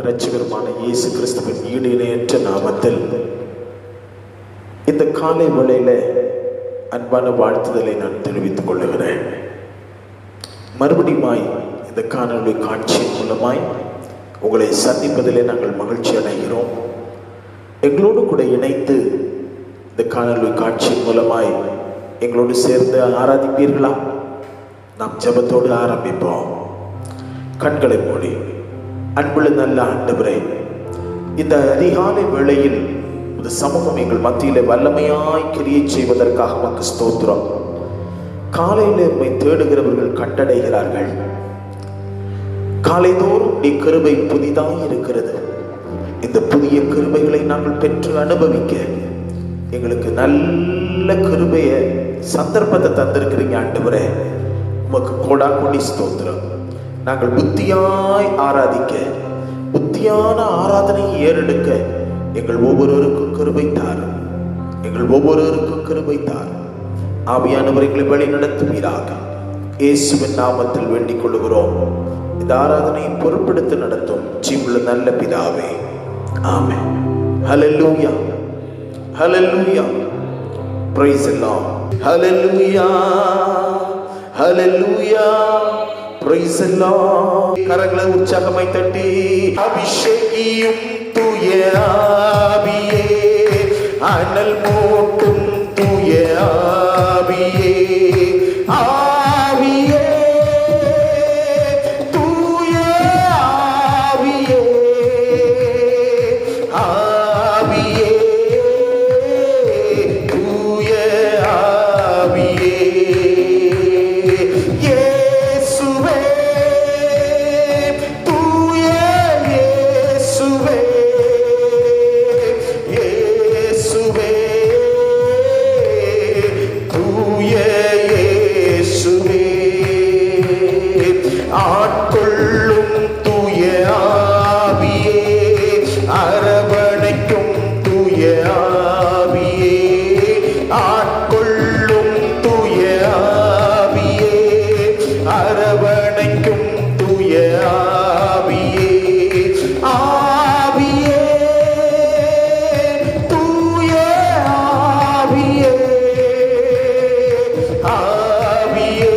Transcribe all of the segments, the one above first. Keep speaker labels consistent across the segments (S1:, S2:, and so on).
S1: இரட்சகருமான இயேசு கிறிஸ்துவின் ஈடு இணையற்ற நாமத்தில் இந்த காலை வேளையில அன்பான வாழ்த்துதலை நான் தெரிவித்துக் கொள்ளுகிறேன். மறுபடியுமாய் இந்த காணொளி காட்சியின் மூலமாய் உங்களை சந்திப்பதிலே நாங்கள் மகிழ்ச்சி அடைகிறோம். எங்களோடு கூட இணைந்து இந்த காணொளி காட்சியின் மூலமாய் எங்களோடு சேர்ந்து ஆராதிப்பீர்களா? நாம் ஜெபத்தோடு ஆரம்பிப்போம். கண்களை மூடி, அன்புள்ள நல்ல ஆண்டவரே, இந்த அதிகாலை வேளையில் இந்த சமூகம் எங்கள் மத்தியிலே வல்லமையாய் கிரியை செய்வதற்காக உமக்கு ஸ்தோத்திரம். காலையிலே உம்மை தேடுகிறவர்கள் கண்டடைகிறார்கள். காலைதோறும் நீ கிருபை புதிதாய் இருக்கிறது. இந்த புதிய கிருபைகளை நாங்கள் பெற்று அனுபவிக்க எங்களுக்கு நல்ல கிருபைய சந்தர்ப்பத்தை தந்திருக்கிறீங்க ஆண்டவரே. உமக்கு கோடா கோடி ஸ்தோத்திரம். நாங்கள் புத்தியாய் ஆராதிக்க, புத்தியான ஆராதனையை ஏறெடுக்க எங்கள் ஒவ்வொருவருக்கும் கிருபை தாரும். எங்கள் ஒவ்வொருவருக்கும் கிருபை தாரும். ஆவியானவர் எங்களை வழி நடத்துவீராக. இயேசுவின் நாமத்தில் வேண்டிக் கொள்கிறோம். இந்த ஆராதனையை பொறுப்பெடுத்து நடத்தும் ஜீவனுள்ள நல்ல பிதாவே, amen. Hallelujah, hallelujah, praise the Lord. Hallelujah, hallelujah, praise the Lord. கரங்களை உற்சாகமாய் தட்டி, அபிஷேகியும் தூய ஆவியே, அனல் மூட்டும் தூய ஆவியே, ஆவியே, தூய ஆவியே, ஆவியே, தூய ஆவியே, ஆட்கொள்ளும் தூய ஆவியே, அரவணைக்கும் தூய ஆவியே, ஆட்கொள்ளும் தூய ஆவியே, அரவணைக்கும் தூய ஆவியே, ஆவியே, தூய ஆவியே, ஆவியே,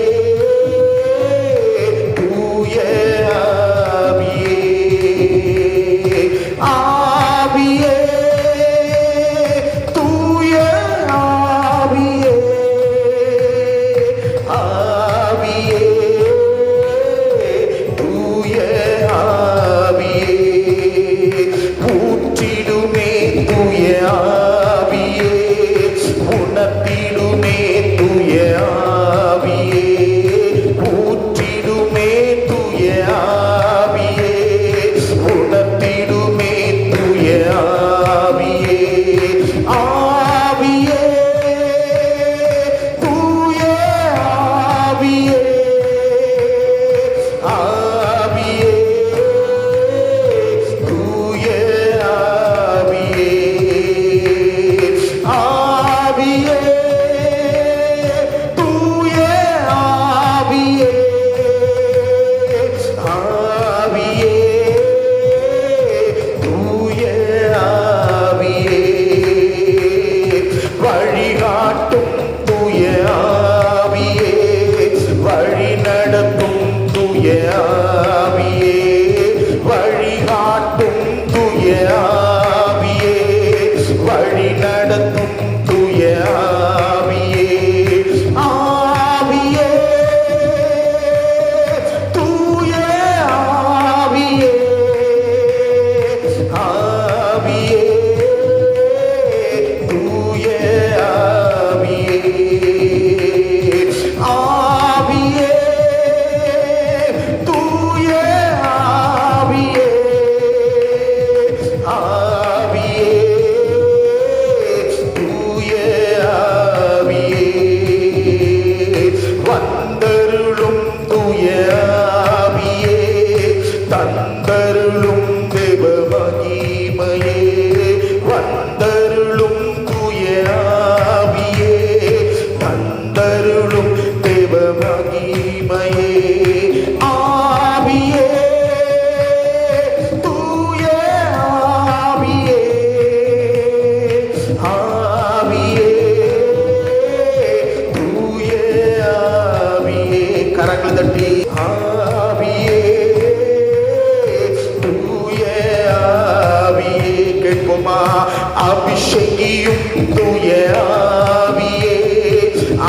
S1: தூய ஆவியே,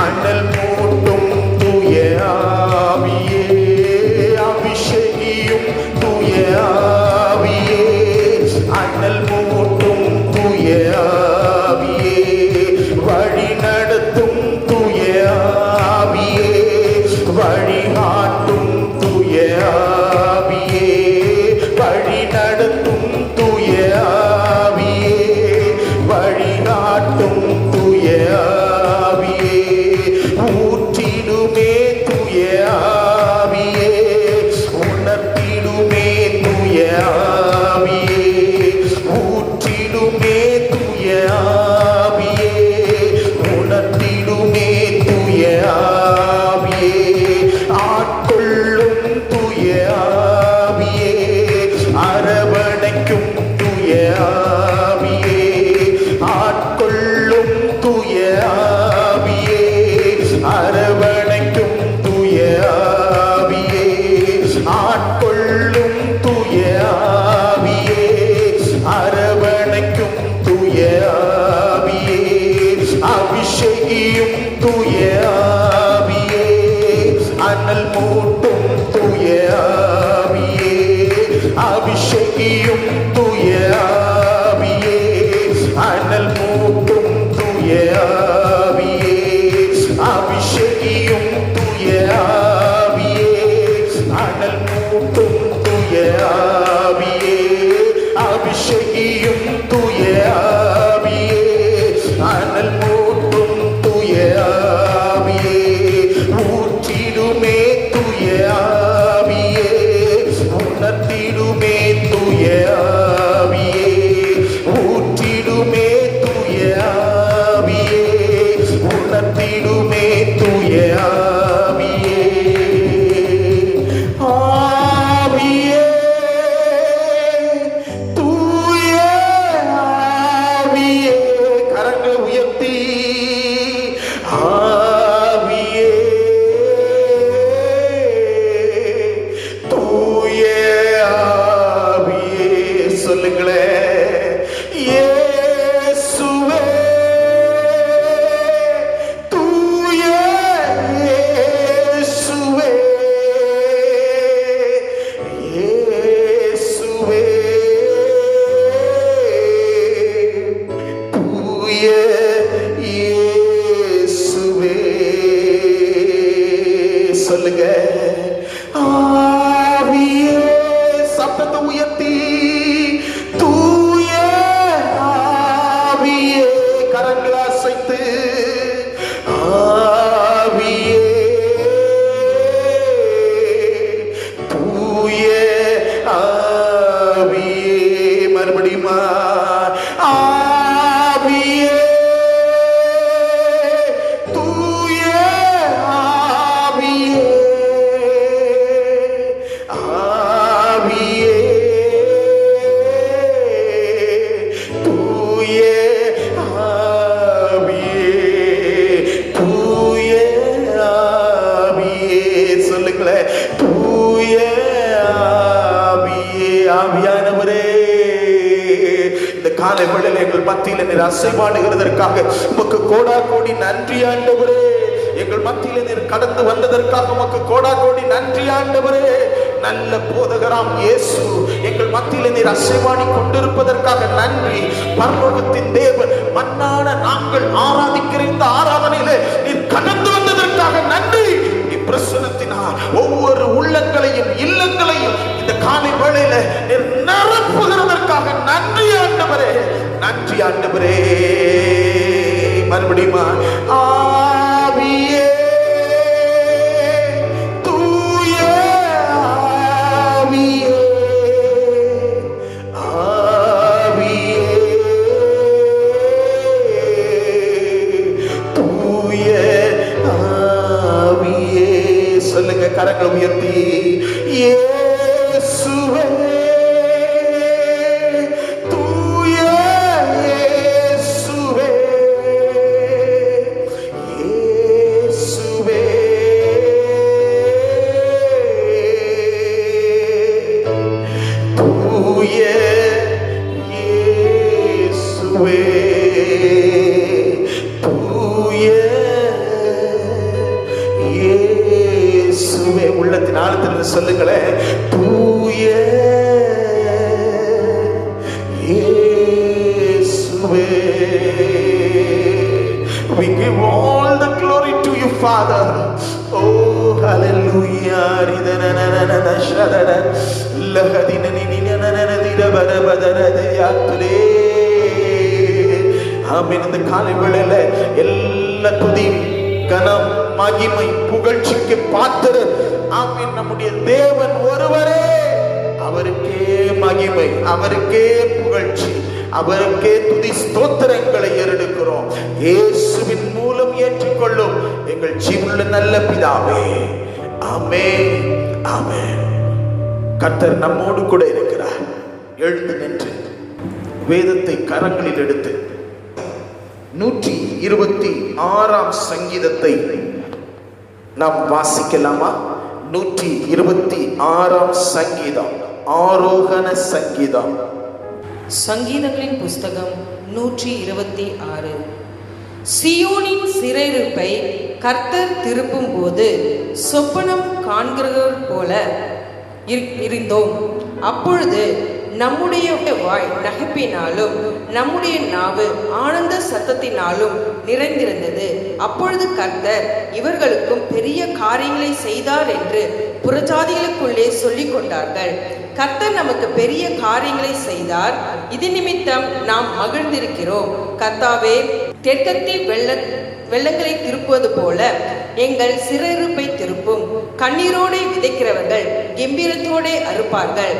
S1: அனல் மூட்டும் தூய ஆவியே, அபிஷேகியும் தூய ஆவியே, அனல் மூட்டும் தூய ஆவியே, வழி நடத்தும் தூய ஆவியே, வழிகாட்டும் தூய ஆவியே, வழி நடத்தும் தூய ஆவியே, வழிகாட்டும் தூய ஆவியே, ஊற்றிடுமே தூய ஆவியே, உணர்த்திடுமே தூய ஆவியே, ஊற்றிடுமே தூய ஆவியே, உணர்த்திடுமே தூய ஆவியே, ஆட்கொள்ளும் தூய ஆவியே, அரவணைக்கும் தூய ஆவியே, ஆட்கொள்ளும் தூய ஆவியே, அரவணைக்கும் தூய ஆவியே, ஆட்கொள்ளும் தூய ஆவியே, அரவணைக்கும் தூய ஆவியே, அபிஷேகியும் தூய ஆவியே, அனல் மூட்டும் தூய ஆவியே, அபிஷேகியும் தூய ஆவியே, அனல் மூட்டும் தூய ஆவியே, அபிஷேகியும் தூய ஆவியே, அனல் மூட்டும் தூய ஆவியே, அபிஷேகியும் தூய ஆவியே, அனல் மூட்டும் தூய ஆவியே, ஊற்றிடுமே தூய ஆவியே, உணர்த்திடுமே தூய ஆவியே, ஊற்றிடுமே தூய ஆவியே, உணர்த்திடுமே தூய ஆவியே, ஆவியே, தூய ஆவியே, கரங்களை உயர்த்தி ஆவியே, தூய ஆவியே, சொல்லுங்களே இயேசுவே, தூய இயேசுவே, இயேசுவே, தூய இயேசுவே, சொல்லுங்க ஆவியே, சத்தத்தை உயர்த்தி தூய ஆவியே, கரங்களை அசைத்து ஆவியே, தூய ஆவியே, மறுபடியுமா ஆவியே, தூய ஆவியே, ஆவியே, தூய ஆவியே, தூய ஆவியே, சொல்லுங்களேன் தூய ஆவியே, ஆவியானவரே, இந்த காலை வேளையில எங்கள் மத்தியில நீர் அசைவாடுகிறதற்காக உமக்கு கோடா கோடி நன்றி ஆண்டவரே, எங்கள் மத்தியில நீர் கடந்து வந்ததற்காக உமக்கு கோடா கோடி நன்றி ஆண்டவரே, நல்ல போதகராம் இயேசு எங்கள் மத்தியில நீர் அசைவாடி கொண்டிருப்பதற்காக நன்றி, பரலோகத்தின் தேவன் மன்னான நாங்கள் ஆராதிக்கிற இந்த ஆராதனையில நீர் கடந்து வந்ததற்காக நன்றி, பிரசனத்தினால் ஒவ்வொரு உள்ளங்களையும் இல்லங்களையும் இந்த காலை வேளையில நீர் நிரப்புகிறதற்காக நன்றி ஆண்டவரே, நன்றி ஆண்டவரே, மறுபடியுமா ஆவியே, தூய ஆவியே, ஆவியே, தூய ஆவியே, சொல்லுங்க கரங்களை உயர்த்தி இயேசுவே, தூய இயேசுவே, இயேசுவே, தூய இயேசுவே, சொல்லுங்களேன். தூய இயேசுவே, we give all the glory to you, Father. Oh, hallelujah. Ridananana shadada lahadinanina dirabadabadadayatule. ஆமென். இந்த காலை வேளையில எல்லா துதி கனம் மகிமை புகழ்ச்சிக்கு பாத்திரர் ஆமென் நம்முடைய தேவன் ஒருவரே. அவருக்கே மகிமை, அவருக்கே புகழ்ச்சி, அவருக்கே துதி ஸ்தோத்திரங்களை ஏறெடுக்கிறோம். இயேசுவின் மூலம் ஏற்றுக்கொள்ளும் எங்கள் ஜீவனுள்ள நல்ல பிதாவே. ஆமென், ஆமென். கர்த்தர் நம்மோடு கூட இருக்கிறார். எழுந்து நின்று வேதத்தை கரங்களில் எடுத்து 126ஆம் சங்கீதத்தை நாம் வாசிக்கலாமா? 126ஆம் சங்கீதம், ஆரோகண சங்கீதம்.
S2: சங்கீதங்களின் புஸ்தகம் 126. சீயோனின் சிறையிருப்பை கர்த்தர் திருப்பும் போது சொப்பனம் காண்கிறவர் போல இருந்தோம். அப்பொழுது நம்முடைய வாய் நகைப்பினாலும் நம்முடைய நாவு ஆனந்த சத்தத்தினாலும் நிறைந்திருந்தது. அப்பொழுது கர்த்தர் இவர்களுக்கும் பெரிய காரியங்களை செய்தார் என்று புறஜாதிகளுக்குள்ளே சொல்லிக் கொண்டார்கள். கர்த்தர் நமக்கு பெரிய காரியங்களை செய்தார், இது நிமித்தம் நாம் மகிழ்ந்திருக்கிறோம். கர்த்தாவே, தெற்கத்தி வெள்ளங்களை திருப்புவது போல எங்கள் சிறையிருப்பை திருப்பும். கண்ணீரோடு விதைக்கிறவர்கள் கம்பீரத்தோடு அறுப்பார்கள்.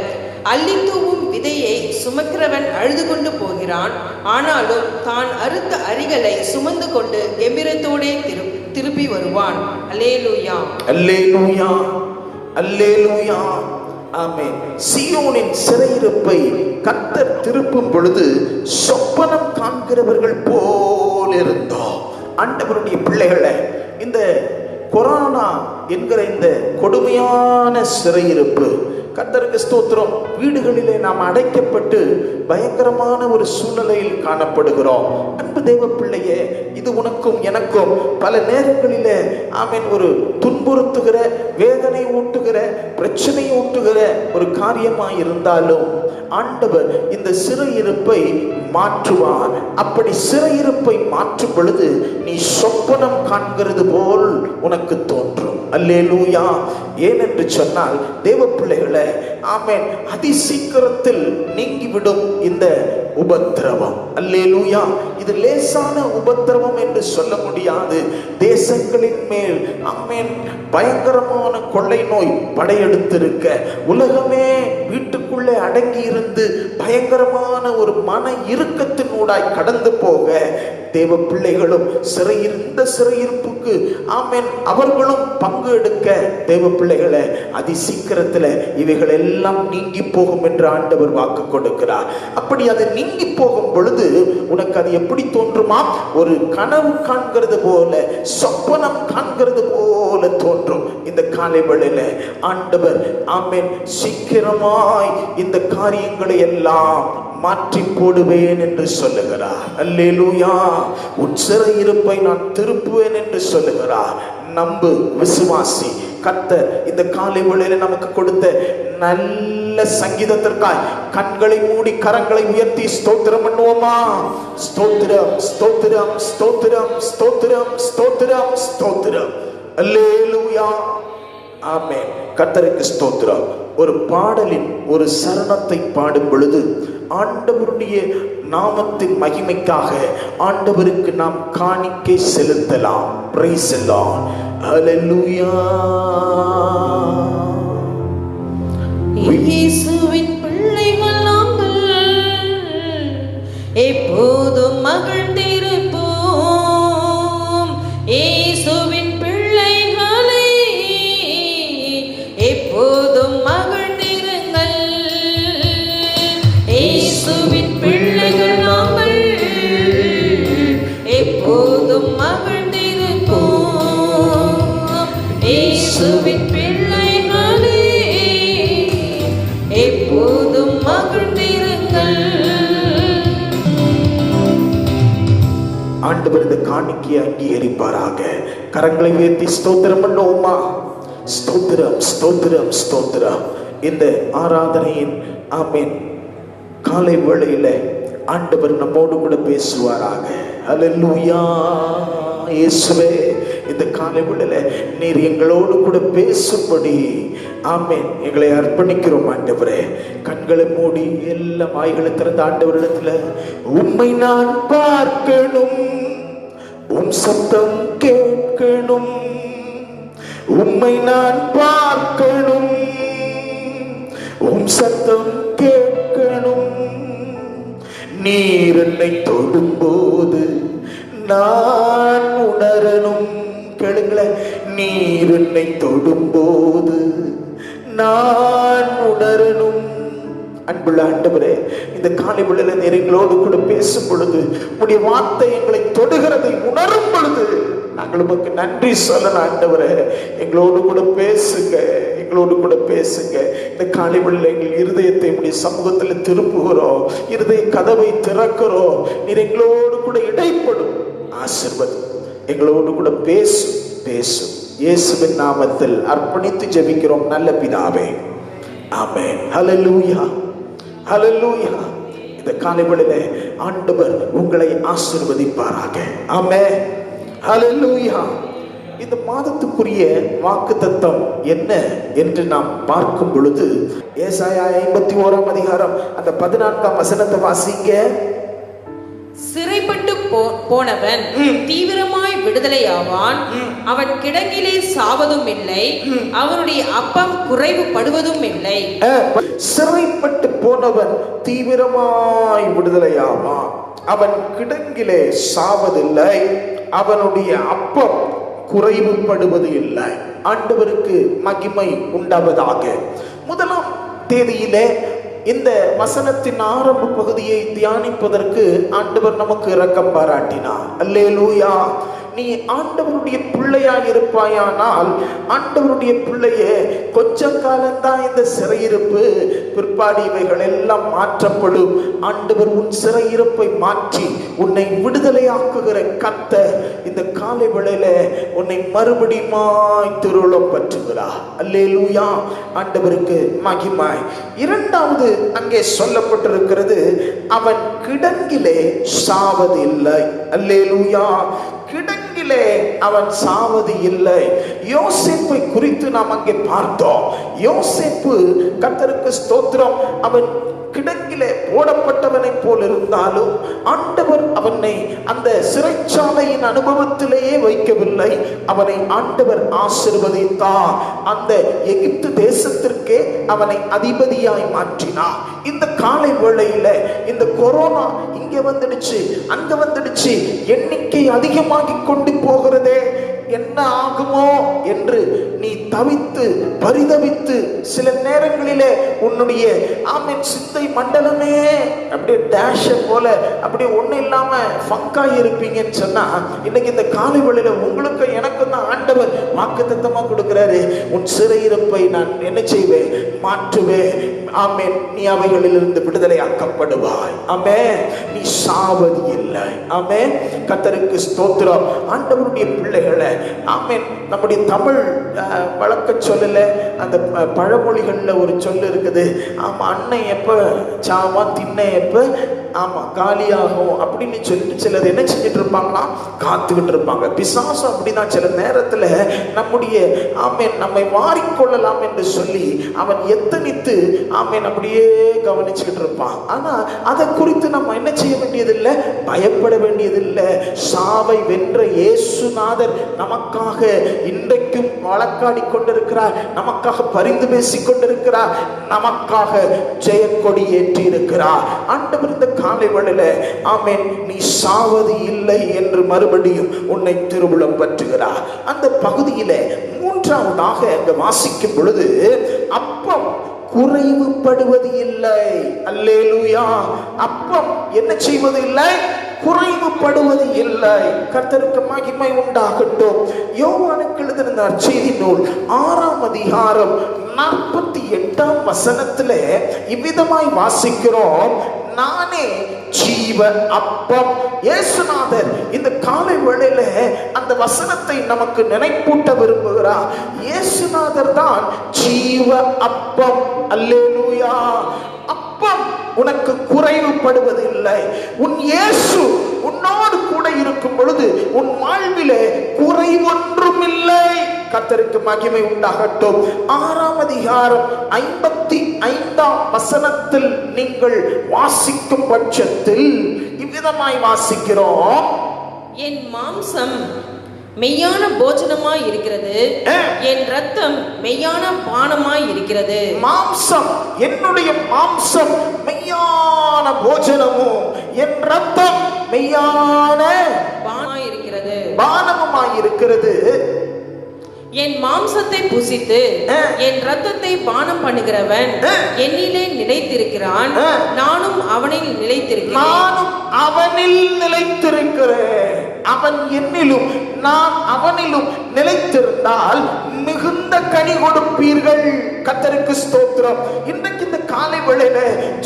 S2: அள்ளி தூவும் விதையை சுமக்கிறவன் அழுது கொண்டு போகிறான், ஆனாலும் தான் அறுத்த அரிகளை சுமந்து கொண்டு கம்பீரத்தோடே திருப்பி வருவான். அல்லேலூயா,
S1: அல்லேலூயா, அல்லேலூயா. ஆமென். சீயோனின் சிறையிருப்பை கர்த்தர் திருப்பும் பொழுது சொப்பனம் காண்கிறவர்கள் போல் இருந்தோம். ஆண்டவருடைய பிள்ளைகளை, இந்த கொரோனா என்கிற இந்த கொடுமையான சிறையிருப்பு, கர்த்தருக்கு ஸ்தோத்திரம், வீடுகளிலே நாம் அடைக்கப்பட்டு பயங்கரமான ஒரு சூழ்நிலையில் காணப்படுகிறோம். அன்பு தேவ பிள்ளையே, இது உனக்கும் எனக்கும் பல நேரங்களிலே ஆமென் ஒரு துன்புறுத்துகிற, வேதனை ஊட்டுகிற, பிரச்சனை ஊட்டுகிற ஒரு காரியமாய் இருந்தாலும் ஆண்டவர் இந்த சிறையிருப்பை மாற்றுவார். அப்படி சிறையிருப்பை மாற்றும் பொழுது நீ சொப்பனம் காண்கிறது போல் உனக்கு தோன்றும். அல்லேலூயா. ஏனென்று சொன்னால் தேவ பிள்ளைகளை ஆமென் அதிசீக்கிரத்தில் நீங்கிவிடும் இந்த உபத்திரவம். அல்லேலூயா. இது லேசான உபத்திரவம் என்று சொல்ல முடியாது. தேசங்களின் மேல் ஆமென் பயங்கரமான கொள்ளை நோய் படையெடுத்திருக்க, உலகமே வீட்டுக்குள்ளே அடங்கி இருந்து பயங்கரமான ஒரு மன இறுக்கத்தினூடாய் கடந்து போக, தேவ பிள்ளைகளும் இந்த சிறையிருப்புக்கு ஆமென் அவர்களும் பங்கு எடுக்க, தேவ பிள்ளைகளை அதிசீக்கிரத்தில் இவைகள் எல்லாம் நீங்கி போகும் என்று ஆண்டவர் வாக்கு கொடுக்கிறார். அப்படி அது நீங்கி போகும் பொழுது உனக்கு அது எப்படி தோன்றுமா? ஒரு கனவு காண்கிறது போல, சொப்பனம் காண்கிறது போல தோன்றும். இந்த காலை வேளையில ஆண்டவர் ஆமென் சீக்கிரமாய் இந்த காரியங்களை எல்லாம் மாற்றி போடுவேன் என்று சொல்லுகிறார். அல்லேலூயா. உன் சிறையிருப்பை நான் திருப்புவேன் என்று சொல்லுகிறார். நம்பு, விசுவாசி. கர்த்தர் இந்த காலை வேளையில நமக்கு கொடுத்த நல்ல சங்கீதத்திற்காய் கண்களை மூடி கரங்களை உயர்த்தி ஸ்தோத்திரம் பண்ணுவோமா? ஸ்தோத்திரம், ஸ்தோத்திரம், ஸ்தோத்திரம், ஸ்தோத்திரம், ஸ்தோத்திரம், ஸ்தோத்திரம். அல்லேலூயா. ஆமென். கர்த்தருக்கு ஸ்தோத்திரம். ஒரு பாடலின் ஒரு சரணத்தை பாடும் பொழுது ஆண்டவருடைய நாமத்தின் மகிமைக்காக ஆண்டவருக்கு நாம் காணிக்கை செலுத்தலாம். Praise the Lord. ஹல்லேலூயா.
S2: இயேசுவின் பிள்ளைகள் நாங்கள் எப்போதும் மகிழ்ந்திருப்போம். இயேசுவின் பிள்ளைகளை எப்போதும் மகிழ்ந்திருங்கள். இயேசுவின் பிள்ளைகள் நாங்கள் எப்போதும் மகிழ்ந்திருப்போம். இயேசுவின் பிள்ளைகளே எப்போதும் மகிழ்ந்திருங்கள்.
S1: ஆண்டவர் இந்த காணிக்கையை அங்கீகரிப்பாராக. கரங்களை உயர்த்தி ஸ்தோத்திரம் பண்ணுவோமா? ஸ்தோத்திரம், ஸ்தோத்திரம், ஸ்தோத்திரம். இந்த ஆராதனையின் ஆமென் காலை வேளையில ஆண்டவர் நம்மோடு கூட பேசுவாராக. ஹல்லேலூயா. இயேசுவே, இந்த காலை வேளையில நீர் எங்களோடு கூட பேசும்படி ஆமென் எங்களை அர்ப்பணிக்கிறோம் ஆண்டவரே. கண்களை மூடி எல்லா வாய்களை திறந்த ஆண்டவரிடத்துல உம்மை நான் பார்க்கணும், உம் சத்தம் கேட்கணும், உம்மை நான் பார்க்கணும், உம் சத்தம் கேட்கணும். நீர் என்னை தொடும்போது நான் உணரணும். கேளுங்களேன், நீர் என்னை தொடும்போது நான் உணரணும். அன்புள்ள ஆண்டவரே, இந்த காலை வேளையில நீர் எங்களோடு கூட பேசும் பொழுது, உம்முடைய வார்த்தை எங்களை தொடுகிறதை உணரும் பொழுது நாங்கள் உமக்கு நன்றி சொல்லணும். ஆண்டவரே, எங்களோடு கூட பேசுங்க, எங்களோடு கூட பேசுங்க. இந்த காலை வேளையில எங்கள் இருதயத்தை உம்முடைய சமூகத்தில் திருப்புகிறோம், இருதய கதவை திறக்கிறோம். நீர் எங்களோடு கூட இடைப்படும், ஆசீர்வதி, எங்களோடு கூட பேசும் பேசும். இயேசுவின் நாமத்தில் அர்ப்பணித்து ஜெபிக்கிறோம் நல்ல பிதாவே, ஆமென். ஹல்லேலூயா, ஹல்லேலூயா. இந்த காலை வேளையிலே ஆண்டவர் உங்களை ஆசீர்வதிப்பாராக. ஆமென், ஹல்லேலூயா. இந்த மாதத்துக்குரிய வாக்குத்தத்தம் என்ன என்று நாம் பார்க்கும் பொழுது, ஏசாயா 51ஆம் அதிகாரம் அந்த 14ஆம் வசனத்தை வாசிங்க.
S2: சிறைப்பட்டு போனவன் தீவிரமாய் விடுதலையாவான், அவன் கிடங்கிலே சாவதும் இல்லை, அவனுடைய அப்பம் குறைவுபடுவதும் இல்லை.
S1: சிறைப்பட்டு போனவன் தீவிரமாய் விடுதலையாவான், அவன் கிடங்கிலே சாவதில்லை, அவனுடைய அப்பம் குறைவுபடுவது இல்லை. ஆண்டவருக்கு மகிமை உண்டாவதாக. முதலாம் தேதியிலே இந்த வசனத்தின் ஆரம்ப பகுதியை தியானிப்பதற்கு ஆண்டவர் நமக்கு இரக்கம் பாராட்டினார். அல்லேலூயா. நீ ஆண்டவருடைய பிள்ளையாய் இருப்பாயானால், ஆண்டவருடைய பிள்ளையே, கொஞ்ச காலம்தான் இந்த சிறையிருப்பு, பிற்பாடு இவைகள் எல்லாம் மாற்றப்படும். ஆண்டவர் உன் சிறையிருப்பை மாற்றி உன்னை விடுதலையாக்குகிற கர்த்தர் இந்த காலை வேளையில உன்னை மறுபடியுமாய் திருவுளம் பற்றுகிறார். அல்லேலூயா. ஆண்டவருக்கு மகிமாய். இரண்டாவது அங்கே சொல்லப்பட்டிருக்கிறது, அவன் கிடங்கிலே சாவதில்லை. அல்லேலூயா. கிடங்கிலே அவன் சாவது இல்லை. யோசேப்பை குறித்து நாம் அங்கே பார்த்தோம். யோசேப்பு, கர்த்தருக்கு ஸ்தோத்திரம், அவன் கிடங்கிலே போடப்பட்டவனை போல் இருந்தாலும் ஆண்டவர் அவனை அந்த சிறைச்சாலையின் அனுபவத்திலேயே வைக்கவில்லை. அவனை ஆண்டவர் ஆசீர்வதித்தார். அந்த எகிப்து தேசத்திற்கே அவனை அதிபதியாய் மாற்றினார். இந்த காலை வேளையில இந்த கொரோனா இங்க வந்துடுச்சு, அங்க வந்துடுச்சு, எண்ணிக்கை அதிகமாகி கொண்டு போகிறதே, என்ன ஆகுமோ என்று நீ தவித்து பரிதவித்து சில நேரங்களிலே உன்னுடைய ஆமென் சிந்தை மண்டலமே அப்படியே டேஷ் போல அப்படியே ஒண்ணு இல்லாம ஃபங்காய் இருப்பீங்கன்னு சொன்னா, இன்னைக்கு இந்த காலை வேளையில உங்களுக்கு எனக்கு தான் ஆண்டவர் வாக்குத்தத்தமா கொடுக்கிறாரு. உன் சிறையிருப்பை நான் என்ன செய்வேன்? மாற்றுவேன். ஆமென். நீ அவைகளிலிருந்து விடுதலை ஆக்கப்படுவாய். ஆமென். நீ சாவது இல்லை. ஆமென். கர்த்தருக்கு ஸ்தோத்திரம். ஆண்டவருடைய பிள்ளைகளை ஆமென். நம்முடைய தமிழ் வழக்க சொல்லல, அந்த பழமொழிகள்ல ஒரு சொல்லு இருக்குது. ஆமா, அண்ணன் எப்ப சாவா திண்ண எப்ப ஆமா காலியாகும் அப்படின்னு சொல்லிட்டு சிலர் என்ன செஞ்சுட்டு இருப்பாங்களா? காத்துக்கிட்டு இருப்பாங்க. பிசாசம் அப்படிதான் சில நேரத்துல நம்முடைய ஆமென் நம்மை வாரிக்கொள்ளலாம் என்று சொல்லி அவன் எத்தனித்து ஆமென் அப்படியே கவனிச்சுக்கிட்டு இருப்பான். ஆனா அதை குறித்து நம்ம என்ன செய்ய வேண்டியதில்லை, பயப்பட வேண்டியதில்லை. சாவை வென்ற இயேசுநாதர் நமக்காக இன்றைக்கும் வழக்காடி கொண்டிருக்கிறார், நமக்காக பரிந்து பேசிக் கொண்டிருக்கிறார், நமக்காக ஜெயக்கொடி ஏற்றி இருக்கிறார். ஆண்டவர் இந்த காலை வேளையில ஆமென் நீ சாவது இல்லை என்று மறுபடியும் உன்னை திருவுளம் பற்றுகிறார். அந்த பகுதியில மூன்றாவதாக அங்க வாசிக்கும் பொழுது, அப்பம் குறைவுபடுவது இல்லை. அல்லேலூயா. அப்பம் என்ன செய்வது இல்லை? குறைவுபடுவது இல்லை. கர்த்தருக்கு மகிமை உண்டாகட்டும். யோவானுக்கு எழுதின நற்செய்தி நூல் 6ஆம் அதிகாரம் 48ஆம் வசனத்திலே இவ்விதமாய் வாசிக்கிறோம், நானே ஜீவ அப்பம். இயேசுநாதர் இந்த காலை வேளையில அந்த அந்த வசனத்தை நமக்கு நினைப்பூட்ட விரும்புகிறார். இயேசுநாதர் தான் ஜீவ அப்பம். அல்லேலூயா. அப்பம் உனக்கு குறைவுபடுவதில்லை. உன் இயேசு உன்னோடு கூட இருக்கும் பொழுது உன் வாழ்விலே குறைவொன்றும் இல்லை. கர்த்தருக்கு மகிமை உண்டாகட்டும். 6ஆம் அதிகாரம் 55ஆம் வசனத்தில் நீங்கள் வாசிக்கும் பட்சத்தில் இவ்விதமாய் வாசிக்கிறோம்.
S2: என் மாம்சம் மெய்யான போஜனமாய் இருக்கிறது, என் ரத்தம் மெய்யான பானமாய் இருக்கிறது.
S1: மாம்சம், என்னுடைய மாம்சம் மெய்யான போஜனமும் என் ரத்தம் மெய்யான
S2: பானமாய் இருக்கிறது,
S1: பானமுமாய் இருக்கிறது.
S2: என் மாம்சத்தை புசித்து என் ரத்தத்தை பானம் பண்ணுகிறவன் என்னிலே நிலைத்திருக்கிறான், நானும் அவனில் நிலைத்திருக்கிறேன்.
S1: நானும் அவனில் நிலைத்திருக்கிறேன். அவன் என்னிலும் நான் அவனிலும் நிலைத்திருந்தால் மிகுந்த கனி கொடுப்பீர்கள். கர்த்தருக்கு ஸ்தோத்திரம். இன்றைக்கு இந்த காலை வேளையில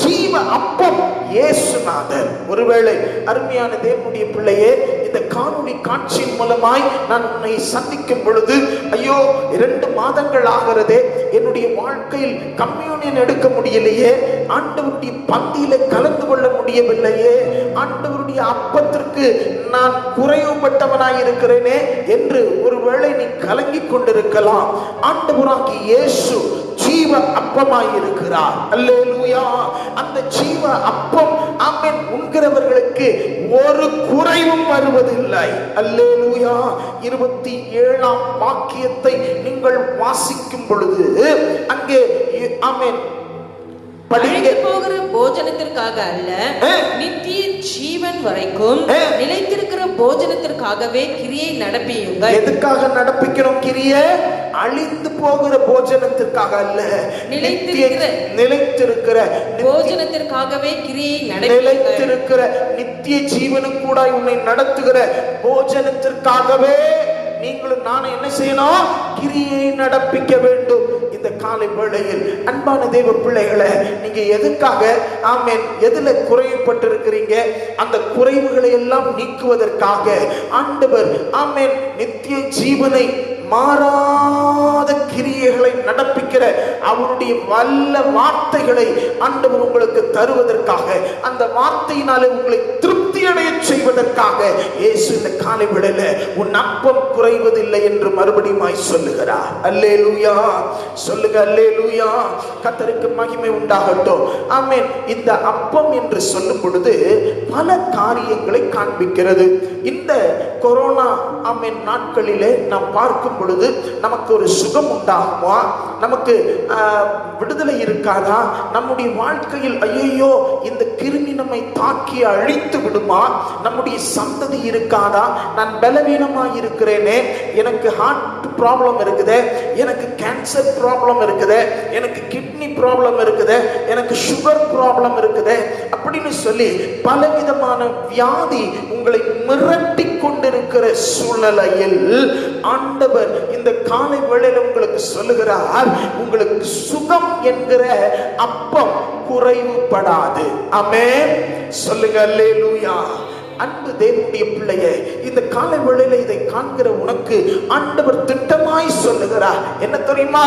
S1: ஜீவ அப்பம் இயேசுநாதர். ஒருவேளை அருமையான தேவனுடைய பிள்ளையே, இந்த காணொளி காட்சியின் மூலமாய் நான் உன்னை சந்திக்கும் பொழுது, ஐயோ 2 மாதங்கள் ஆகிறதே, என்னுடைய வாழ்க்கையில் கம்யூனியன் எடுக்க முடியலையே, ஆண்டவருடைய பந்தியில கலந்து கொள்ள முடியவில்லையே, ஆண்டவருடைய அப்பத்திற்கு நான் குறைவுபட்டவனாய் இருக்கிறேனே என்று ஒருவேளை நீ கலங்கிக் கொண்டிருக்கலாம். ஆண்டவராகிய இயேசு ஜீவ அப்பமாய் இருக்கிறார். அல்லேலூயா. அந்த ஜீவ அப்பம் ஆமென் உண்கிறவர்களுக்கு ஒரு குறைவும் வருவதில்லை. அல்லேலூயா. 27ஆம் வாக்கியத்தை நீங்கள் வாசிக்கும் பொழுது அங்கே ஆமென்
S2: அழிந்து போகிற போஜனத்திற்காக அல்ல, நித்திய ஜீவன் வரைக்கும் நிலைத்திருக்கிற போஜனத்திற்காகவே கிரியை நடப்பியுங்கள்.
S1: எதுக்காக நடப்பிக்கிறோம் கிரியை? அழிந்து போகிற போஜனத்திற்காக அல்ல, நிலைத்திருக்கிற
S2: போஜனத்திற்காகவே கிரியை
S1: நிலைத்திருக்கிற நித்திய ஜீவனும் கூட உன்னை நடத்துகிற போஜனத்திற்காகவே நீங்களும் நானும் என்ன செய்யணும்? கிரியை நடப்பிக்க வேண்டும். இந்த காலை வேளையில் அன்பான தேவ பிள்ளைகளை, நீங்க எதுக்காக ஆமென் எதுல குறைவுபட்டிருக்கிறீங்க? அந்த குறைவுகளை எல்லாம் நீக்குவதற்காக ஆண்டவர் ஆமென் நித்திய ஜீவனை மாறாத கிரியைகளை நடப்பிக்கிற அவருடைய வல்ல வார்த்தைகளை ஆண்டவர் உங்களுக்கு தருவதற்காக, அந்த வார்த்தையினாலே உங்களை திருப்தி அடைய செய்வதற்காக இயேசு இந்த காலை வேளையில உன் அப்பம் குறைவதில்லை என்று மறுபடியும் சொல்லுகிறார். அல்லேலூயா. சொல்லுங்க அல்லேலூயா. கர்த்தருக்கு மகிமை உண்டாகட்டும். ஆமென். இந்த அப்பம் என்று சொல்லும் பொழுது பல காரியங்களை காண்பிக்கிறது. இந்த கொரோனா ஆமென் நாட்களிலே நாம் பார்க்கும் பொழுது நமக்கு ஒரு சுகம் உண்டாகுமா? நமக்கு விடுதலை இருக்காதா? நம்முடைய வாழ்க்கையில் ஐயோ இந்த கிருமி நம்மை தாக்கி அழித்து விடுமா? நம்முடைய சந்ததி இருக்காதா? நான் பலவீனமாக இருக்கிறேனே, எனக்கு ஹார்ட் ப்ராப்ளம் இருக்குது, எனக்கு கேன்சர் ப்ராப்ளம் இருக்குது, எனக்கு கிட்னி ப்ராப்ளம் இருக்குது, எனக்கு சுகர் ப்ராப்ளம் இருக்குது அப்படின்னு சொல்லி பலவிதமான வியாதி உங்களை மிரட்டி கொண்டிருக்கிற சூழ்நிலையில் ஆண்டவர் இந்த காலை வேளையில உங்களுக்கு சொல்லுகிறார், உங்களுக்கு சுகம் என்கிற அப்பம் குறைவுபடாது. ஆமென். சொல்லுங்க அல்லேலூயா. அன்பு தேவனுடைய பிள்ளையே, இந்த காலை வேளையில இதை காண்கிற உனக்கு ஆண்டவர் திட்டமாய் சொல்லுகிறார். என்ன தெரியுமா?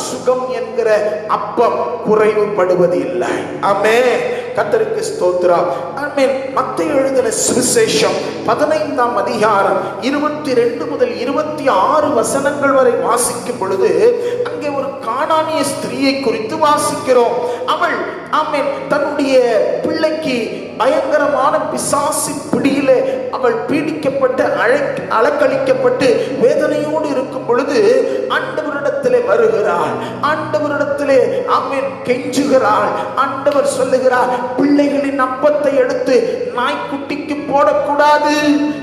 S1: சுகம் என்கிற அப்பம் குறைவுபடுவது இல்லை. ஆமென். கர்த்தருக்கு ஸ்தோத்திரம். ஆமென். மத்தேயு எழுதின சுவிசேஷம் 15ஆம் அதிகாரம் 22 முதல் 26 வசனங்கள் வரை வாசிக்கும் பொழுது அங்கே ஒரு கானானிய ஸ்திரீயை குறித்து வாசிக்கிறோம். அவள் ஆமென் தன்னுடைய பிள்ளைக்கு பயங்கரமான பிசாசு பிடியில அவள் பீடிக்கப்பட்டு அலக்களிக்கப்பட்டு வேதனையோடு இருக்கும் பொழுது ஆண்டவரிடத்திலே வருகிறாள். ஆண்டவரிடத்திலே ஆமென் கெஞ்சுகிறாள். ஆண்டவர் சொல்லுகிறார், பிள்ளைகளின் அப்பத்தை எடுத்து நாய்க்குட்டிக்கு போடக்கூடாது.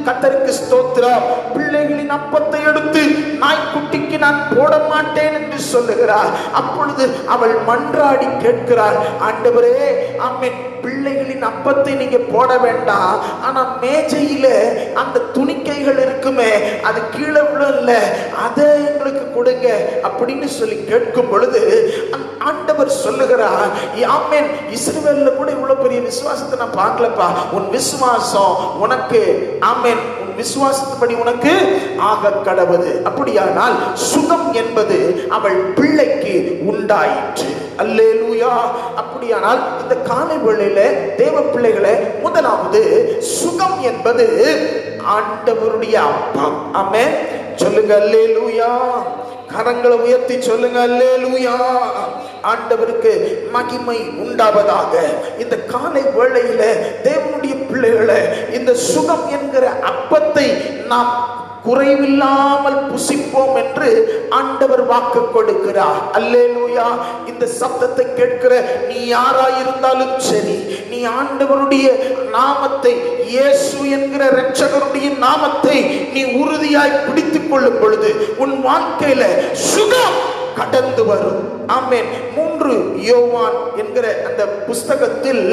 S1: கர்த்தருக்கு ஸ்தோத்திரம். பிள்ளைகளின் அப்பத்தை எடுத்து நாய்க்குட்டிக்கு நான் போட மாட்டேன் என்று சொல்லுகிறார். அப்பொழுது அவள் மன்றாடி கேட்கிறாள், ஆண்டவரே ஆமென் பிள்ளைகளின் அப்பத்தை நீங்க போட வேண்டாம், ஆனா மேஜையில அந்த துணிக்கைகள் இருக்குமே அது கீழே விழல, அதை எங்களுக்கு கொடுங்க அப்படின்னு சொல்லி கேட்கும் பொழுது ஆண்டவர் சொல்லுகிறார், ஆமென் இஸ்ரவேல்ல கூட இவ்வளவு பெரிய விசுவாசத்தை நான் பார்க்கலப்பா, உன் விசுவாசம் உனக்கு ஆமென் உன் உன் விசுவாசத்தின்படி உனக்கு ஆக கடவுது. அப்படியானால் சுகம் என்பது அவள் பிள்ளைக்கு உண்டாயிற்று. அல்லேலூயா. அப்படியானால் இந்த காலை வேளையில தேவ பிள்ளைகளே, முதலாவது சுகம் என்பது ஆண்டவருடைய அப்பம். ஆமென். சொல்லுங்க அல்லேலூயா. கரங்களை உயர்த்தி சொல்லுங்க அல்லேலூயா. ஆண்டவருக்கு மகிமை உண்டாவதாக. இந்த காலை வேளையில தேவனுடைய பிள்ளைகளை, இந்த சுகம் என்கிற அப்பத்தை நாம் குறைவில்லாமல் புசிப்போம் என்று ஆண்டவர் வாக்கு கொடுக்கிறார். அல்லேலூயா. இந்த சத்தத்தை கேட்கிற நீ யாராயிருந்தாலும் சரி, நீ ஆண்டவருடைய நாமத்தை, இயேசு என்கிற இரட்சகருடைய நாமத்தை நீ உறுதியாய் பிடித்துக் கொள்ளும் பொழுது உன் வாழ்க்கையில சுகம் கடந்து வரும். ஆமென். 3 யோவான் என்கிற அந்த புஸ்தகத்தில்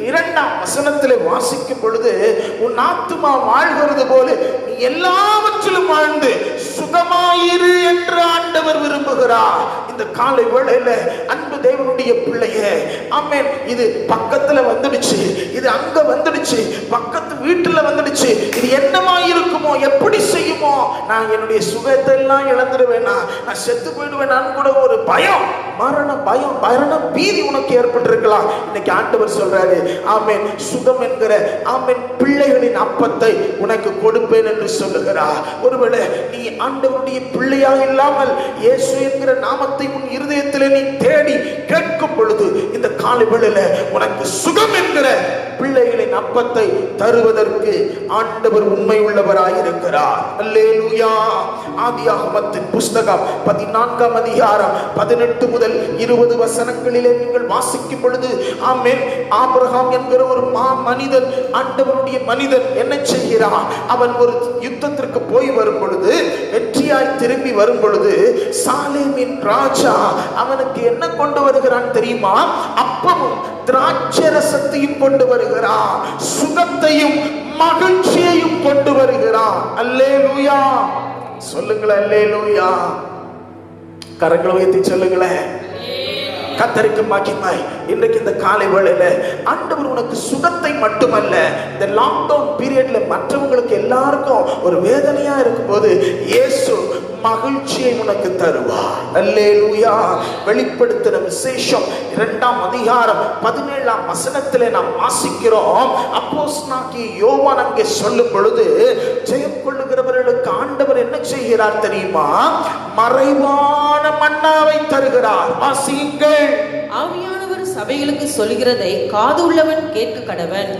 S1: 2ஆம் வசனத்திலே வாசிக்கும் பொழுது, உன் ஆத்துமா வாழ்கிறது போல நீ எல்லாவற்றிலும் வாழ்ந்து சுகமாயிரு என்று ஆண்டவர் விரும்புகிறார். இந்த காலை வேளையில அன்பு தேவனுடைய பிள்ளையே, ஆமென், இது பக்கத்துல வந்துடுச்சு, இது அங்க வந்துடுச்சு, பக்கத்து வீட்டுல வந்துடுச்சு, இது என்னமா இருக்குமோ, எப்படி செய்யுமோ, நான் என்னுடைய சுகத்தை எல்லாம் இழந்துடுவேனா, நான் செத்து போயிடுவேனான்னு கூட ஒரு பயம், மரண பீதி உனக்கு ஏற்பட்டிருக்கலாம். இன்னைக்கு ஆண்டவர் சொல்றாரு, ஆமென், சுகம் என்கிற ஆமென் பிள்ளைகளின் அப்பத்தை உனக்கு கொடுப்பேன் என்று சொல்லுகிறார். ஒருவேளை நீ ஆண்டவருடைய பிள்ளையாக இல்லாமல் இயேசு என்கிற நாமத்தை உன் இருதயத்திலே நீ தேடி கேட்கும் பொழுது இந்த காலை வேளையில உனக்கு சுகம் என்கிற பிள்ளைகளின் அப்பத்தை தருவதற்கு ஆண்டவர் உண்மை உள்ளவராயிருக்கிறார். அல்லேலூயா. ஆதியாகமத்தின் புஸ்தகம் 14ஆம் அதிகாரம் 18 முதல் 20 வசனங்களிலே நீங்கள் வாசிக்கும் பொழுது, ஆமென், ஆபிரகாம் என்கிற ஒரு மனிதன், ஆண்டவருடைய மனிதன் என்ன செய்கிறான்? அவன் ஒரு யுத்தத்திற்கு போய் வரும் பொழுது, வெற்றியாய் திரும்பி வரும் பொழுது, சாலேமின் ராஜா அவனுக்கு என்ன கொண்டு வருகிறான் தெரியுமா? அப்பமும் திராட்சரசத்தையும் கொண்டு வருகிறான், சுகத்தையும் மகிழ்ச்சியையும் கொண்டு வருகிறான். அல்லேலூயா. சொல்லுங்களேன் அல்லேலூயா. கரங்களை உயர்த்தி சொல்லுங்களேன். கர்த்தருக்கு மகிமை. இன்றைக்கு இந்த காலை வேளையில ஆண்டவர் உனக்கு சுகத்தை மட்டுமல்ல, இந்த லாக்டவுன் பீரியட்ல மற்றவங்களுக்கு எல்லாருக்கும் ஒரு வேதனையா இருக்கும் போது இயேசு மகிழ்ச்சியை உனக்கு தருவார். அல்லேலூயா. வெளிப்படுத்தின விசேஷம் 2ஆம் அதிகாரம் 17ஆம் வசனத்திலே நாம் வாசிக்கிறோம். அப்போஸ்தலனாகிய யோவான் அங்கே சொல்லும் பொழுது, ஜெயம் கொள்ளுகிறவர்களுக்கு ஆண்டவர் என்ன செய்கிறார் தெரியுமா? மறைவான மன்னாவை தருகிறார். வாசியுங்கள்.
S2: ஆவியானவர் சபைகளுக்கு சொல்கிறதை காது உள்ளவன் கேட்க கடவன்.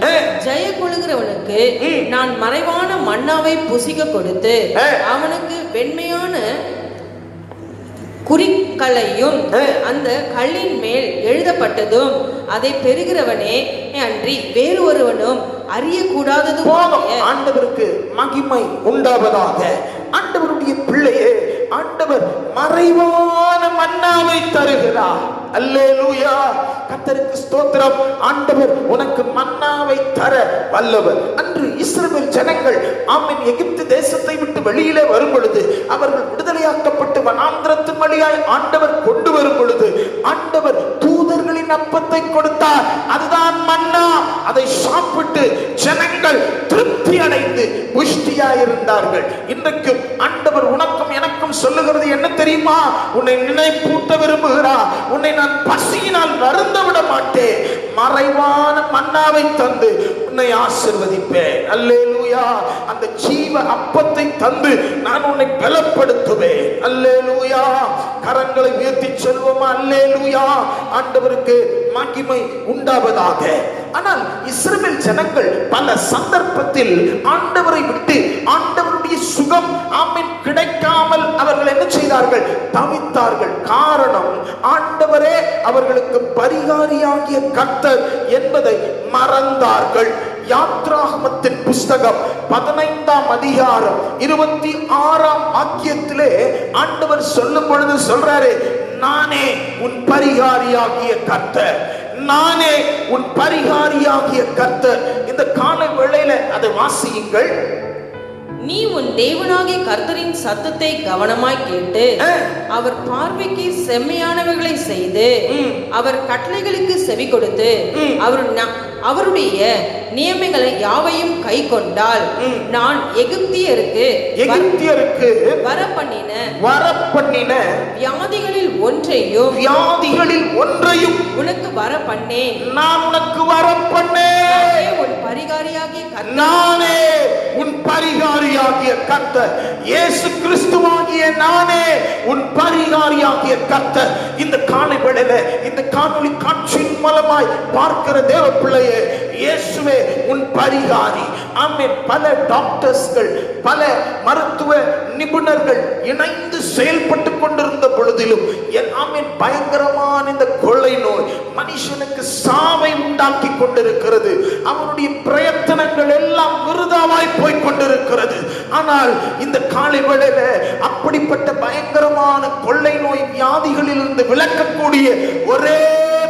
S2: ஜெய கொள்ளுகிறவனுக்கு நான் மறைவான மன்னாவை புசிக்க கொடுத்து அவனுக்கு வெண்மையான குறிக்களையும் அந்த கல்லின் மேல் எழுதப்பட்டதும் அதை பெறுகிறவனே அன்றி வேறு ஒருவனும் அறியக்கூடாதது.
S1: ஆண்டவருக்கு மகிமை உண்டாவதாக. ஆண்டவருடைய பிள்ளையே, ஆண்டவர் மறைவான மன்னாவை தருகிறார். அல்லேலூயா. கர்த்தருக்கு ஸ்தோத்திரம். ஆண்டவர் உனக்கு மன்னாவை தர வல்லவர். அன்று இஸ்ரவேல் ஜனங்கள் ஆமென் எகிப்து தேசத்தை விட்டு வெளியிலே வரும் பொழுது, அவர்கள் விடுதலையாக்கப்பட்டு வனாந்திரத்தின் வழியாய் ஆண்டவர் கொண்டு வரும் பொழுது, ஆண்டவர் தூதர்களின் அப்பத்தை கொடுத்தார். அதுதான் மன்னா. அதை சாப்பிட்டு ஜனங்கள் திருப்தி அடைந்து புஷ்டியாய் இருந்தார்கள். இன்றைக்கும் ஆண்டவர் உனக்கும் எனக்கும் சொல்லுகிறது என்ன தெரியுமா? உன்னை நினைப்பூட்ட விரும்புகிறார். உன்னை நான் பசியினால் வருந்த விட மாட்டேன். மறைவான மன்னாவை தந்து உன்னை ஆசீர்வதிப்பேன். அல்லேலூயா. அந்த ஜீவ அப்பத்தை தந்து நான் உன்னை பலப்படுத்துவேன். அல்லேலூயா. கரங்களை உயர்த்தி சொல்வோமா? அல்லேலூயா. ஆண்டவருக்கு மகிமை உண்டாவதாக. ஆனால் இஸ்ரவேல் ஜனங்கள் பல சந்தர்ப்பத்தில் ஆண்டவரை விட்டு ஆண்டவருடைய சுகம் ஆமென் கிடைக்காமல் அவர்கள் என்ன செய்தார்கள்? தவித்தார்கள். காரணம், ஆண்டவரே அவர்களுக்கு பரிகாரியாகிய கர்த்தர் என்பதை மறந்தார்கள். யாத்ராகமத்தின் புஸ்தகம் 15ஆம் அதிகாரம் 26ஆம் வாக்கியத்திலே ஆண்டவர் சொல்லும் பொழுது சொல்றாரு, நானே உன் பரிகாரியாகிய கர்த்தர், நானே உன் பரிகாரியாகிய கர்த்தர். இந்த காலை வேளையில அதை வாசியுங்கள்.
S2: நீ உன் தேவனாகிய கர்த்தரின் சத்தத்தை கவனமாய் கேட்டு அவர் பார்வைக்கு செம்மையானவைகளை செய்து அவர் கட்டளைகளுக்கு செவி கொடுத்து அவருடைய நியமங்களை யாவையும் கை கொண்டால் நான் எகிப்தியருக்கு வரப்பண்ணின வியாதிகளில் ஒன்றையும் உனக்கு வரப்பண்ணேன்.
S1: நான் உனக்கு வரப்பண்ணேன்.
S2: உன் பரிகாரியாகிய
S1: நானே உன் பரிகாரியாகிய கர்த்தர். இயேசு கிறிஸ்துவாகிய நானே உன் பரிகாரியாகிய கர்த்தர். இந்த காலை வேளையில இந்த காணொளி காட்சியின் மூலமாய் பார்க்கிற தேவ பிள்ளையே, இயேசுவே உன் பரிகாரி. ஆமென். பல டாக்டர்ஸ்கள், பல மருத்துவ நிபுணர்கள் இணைந்து செயல்பட்டு கொண்டிருந்த பொழுதிலும் ஆமென், பயங்கரமான இந்த கொள்ளை நோய் மனுஷனுக்கு சாவை உண்டாக்கி கொண்டிருக்கிறது. அவனுடைய பிரயத்தனங்கள் எல்லாம் விருதாவாய் போய் கொண்டிருக்கிறது. ஆனால் இந்த காலை வேளையில அப்படிப்பட்ட பயங்கரமான கொள்ளை நோய் வியாதிகளில் இருந்து விலக்கக்கூடிய ஒரே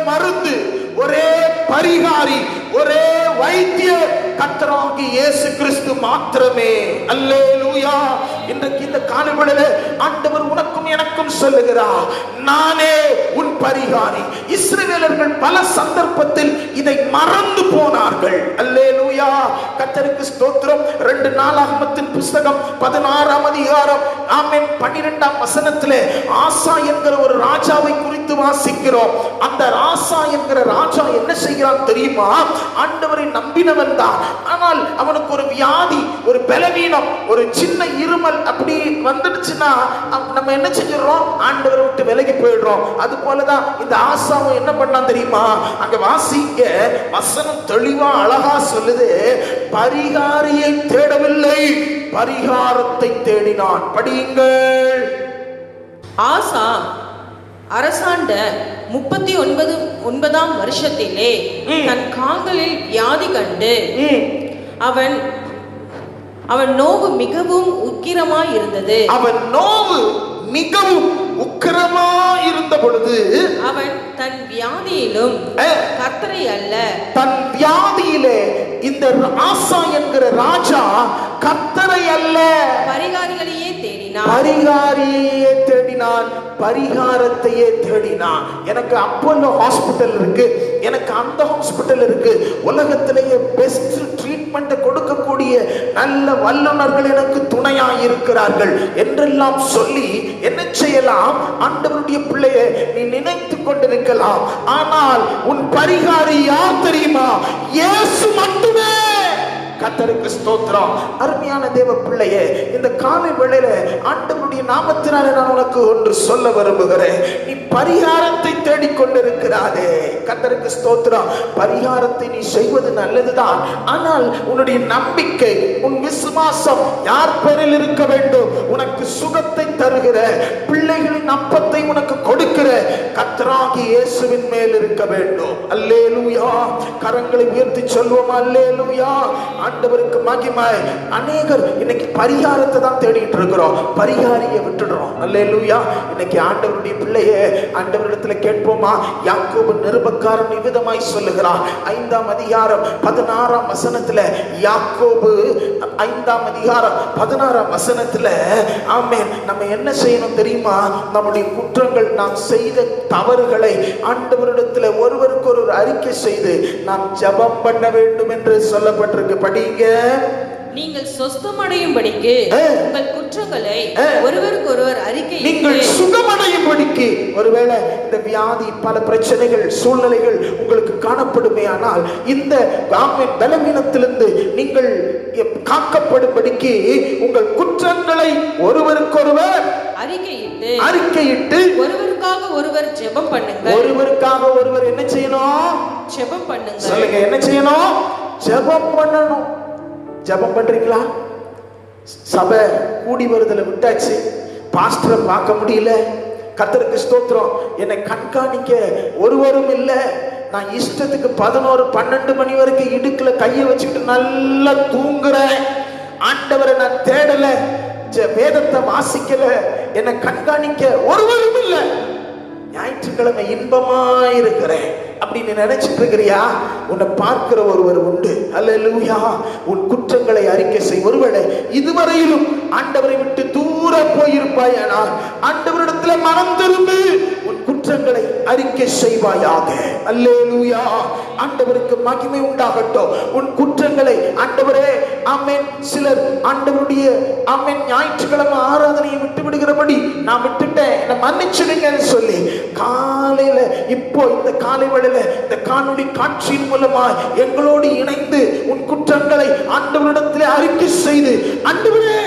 S1: மருந்து, ஒரே பரிகாரி, ஒரே வைத்தியர் கர்த்தராகிய இயேசு கிறிஸ்து மாத்திரமே. அல்லேலூயா. இன்றைக்கு இந்த காலைவேளையிலே ஆண்டவர் உனக்கும் எனக்கும் சொல்லுகிறார், நானே உன் பரிகாரி. இஸ்ரவேலர்கள் பல சந்தர்ப்பத்தில் இதை மறந்து போனார்கள். அல்லேலூயா. கர்த்தருக்கு ஸ்தோத்திரம். 2 நாளாகமத்தின் புத்தகம் 16ஆம் அதிகாரம் ஆமென் 12ஆம் வசனத்திலே ஆசா என்கிற ஒரு ராஜாவை குறித்து வாசிக்கிறோம். அந்த ஆசா என்கிற ராஜா என்ன செய்கிறான் தெரியுமா? ஆண்டவரை நம்பினவன் தான். ஆனால் அவனுக்கு ஒரு வியாதி, ஒரு பலவீனம், ஒரு சின்ன இருமல் அப்படி வந்துடுச்சுன்னா நம்ம என்ன செஞ்சிடறோம்? ஆண்டவரை விட்டு விலகி போயிடுறோம். அது போலதான் இந்த ஆசாவும் என்ன பண்ணான் தெரியுமா? அங்க வாசிக்க வசனம் தெளிவா அழகா சொல்லுது, பரிகாரியை தேடவில்லை, பரிகாரத்தை தேடினான். படியுங்கள்.
S2: ஆசா அரசாண்ட 39ஆம் வருஷத்திலே தன் கால்களில் வியாதி கண்டு அவன் நோவு மிகவும் உக்கிரமாய் இருந்தது.
S1: அவன் நோவு மிகவும் உக்கிரமாய் இருந்த பொழுது
S2: அவன் தன் வியாதியிலும் கர்த்தரை அல்ல,
S1: தன் வியாதியிலே இந்த ஆசா என்கிற ராஜா கர்த்தரை அல்ல பரிகாரிகளையே தேடினான். பரிகாரியையே தேடினான், பரிகாரத்தையே தேடினான். எனக்கு அப்போலோ ஹாஸ்பிட்டல் இருக்கு, எனக்கு அந்த ஹாஸ்பிட்டல் இருக்கு, உலகத்திலேயே பெஸ்ட் ட்ரீட்மெண்ட் கொடுக்கக்கூடிய நல்ல வல்லுநர்கள் எனக்கு துணையா இருக்கிறார்கள் என்றெல்லாம் சொல்லி என்ன செய்யலாம்? ஆண்டவருடைய பிள்ளையை நீ நினைத்து கொண்டிருக்கலாம். ஆனால் உன் பரிகாரி யார் தெரியுமா? இயேசு மட்டுமே. கர்த்தருக்கு ஸ்தோத்திரம். அருமையான தேவ பிள்ளையே, இந்த காலை வேளையில ஆண்டவருடைய நாமத்தினாலே நான் உனக்கு ஒன்று சொல்ல விரும்புகிறேன். நீ பரிகாரத்தை தேடிக்கொண்டிருக்கிறாதே. கர்த்தருக்கு ஸ்தோத்திரம். பரிகாரத்தை நீ செய்வது நல்லதுதான். ஆனால் உன்னுடைய நம்பிக்கை, உன் விசுவாசம் யார் பேரில் இருக்க வேண்டும்? உனக்கு சுகத்தை தருகிற, பிள்ளைகளின் அப்பத்தை உனக்கு கொடுக்கிற கர்த்தராகிய இயேசுவின் மேல் இருக்க வேண்டும். அல்லேலூயா. கரங்களை உயர்த்தி சொல்வோம் அல்லேலூயா. ஆண்டவருக்கு மகிமை. அநேகர் இன்னைக்கு பரிகாரத்தை தான் தேடிட்டு இருக்கிறோம், பரிகாரியை விட்டுடுறோம். அல்லேலூயா. இன்னைக்கு ஆண்டவருடைய பிள்ளையே ஆண்டவரிடத்துல கேட்போமா? யாக்கோபு நிருபக்காரன் இவ்விதமாய் சொல்லுகிறான். 5ஆம் அதிகாரம் 16ஆம் வசனத்துல, யாக்கோபு 5ஆம் அதிகாரம் 16ஆம் வசனத்துல, ஆமென், நம்ம என்ன செய்யணும் தெரியுமா? நம்முடைய குற்றங்கள், நாம் செய்த தவறுகளை ஆண்டவரிடத்துல ஒருவருக்கு ஒரு அறிக்கை செய்து நாம் ஜெபம் பண்ண வேண்டும் என்று சொல்லப்பட்டிருக்கு. படிங்க.
S2: நீங்கள் சொஸ்தமடையும்படிக்கு உங்கள் குற்றங்களை ஒருவருக்கு ஒருவர் அறிக்கை,
S1: நீங்கள் சுகமடையும்படிக்கு. ஒருவேளை இந்த வியாதி, பல பிரச்சனைகள், சூழ்நிலைகள் உங்களுக்கு காணப்படுமே, ஆனால் இந்த பலவீனத்திலிருந்து நீங்கள் காக்கப்படும்படிக்கு உங்கள் குற்றங்களை ஒருவருக்கொருவர் அறிக்கையிட்டு
S2: ஒருவருக்காக ஒருவர் ஜெபம் பண்ணுங்கள்.
S1: ஒருவருக்காக ஒருவர் என்ன செய்யணும்?
S2: ஜெபம் பண்ணுங்க.
S1: சொல்லுங்க, என்ன செய்யணும்? ஜெபம் பண்ணணும். ஜெபம் பண்றீங்களா? சபை கூடி வருதல விட்டாச்சு, பாஸ்டரை பார்க்க முடியல. கர்த்தருக்கு ஸ்தோத்திரம். என்னை கண்காணிக்க ஒருவரும் இல்லை. நான் இஷ்டத்துக்கு 11-12 மணி வரைக்கும் இடுக்குல கையை வச்சுக்கிட்டு நல்லா தூங்குறேன். ஆண்டவரை நான் தேடல, வேதத்தை வாசிக்கல, என்னை கண்காணிக்க ஒருவரும் இல்லை. ஞாயிற்றுக்கிழமை இன்பமா இருக்கிறேன் அப்படின்னு நினைச்சிட்டு இருக்கிறியா? உன்னை பார்க்கிற ஒருவர் உண்டு. அல்லேலூயா. உன் குற்றங்களை அறிக்கை செய். ஒருவேளை இதுவரையிலும் ஆண்டவரை விட்டு தூர போயிருப்பாயானால் ஆண்டவரிடத்துல மனம் திரும்பி உன் குற்றங்களை அறிக்கை செய்வாயாக. அல்லேலூயா. ஆண்டவருக்கு மகிமை உண்டாகட்டும். உன் குற்றங்களை ஆண்டவரே ஆமென். சிலர் ஆண்டவருடைய ஆமென் ஞாயிற்றுக்கிழமை ஆராதனையை விட்டு விடுகிறபடி நான் விட்டுட்டேன் என்ன மன்னிச்சிடுங்கன்னு சொல்லி காலையில இப்போ இந்த காலை வேளையில இந்த காணொளி காட்சியின் மூலமா எங்களோடு இணைந்து உன் குற்றங்களை ஆண்டவரிடத்திலே அறிக்கை செய்து ஆண்டவரே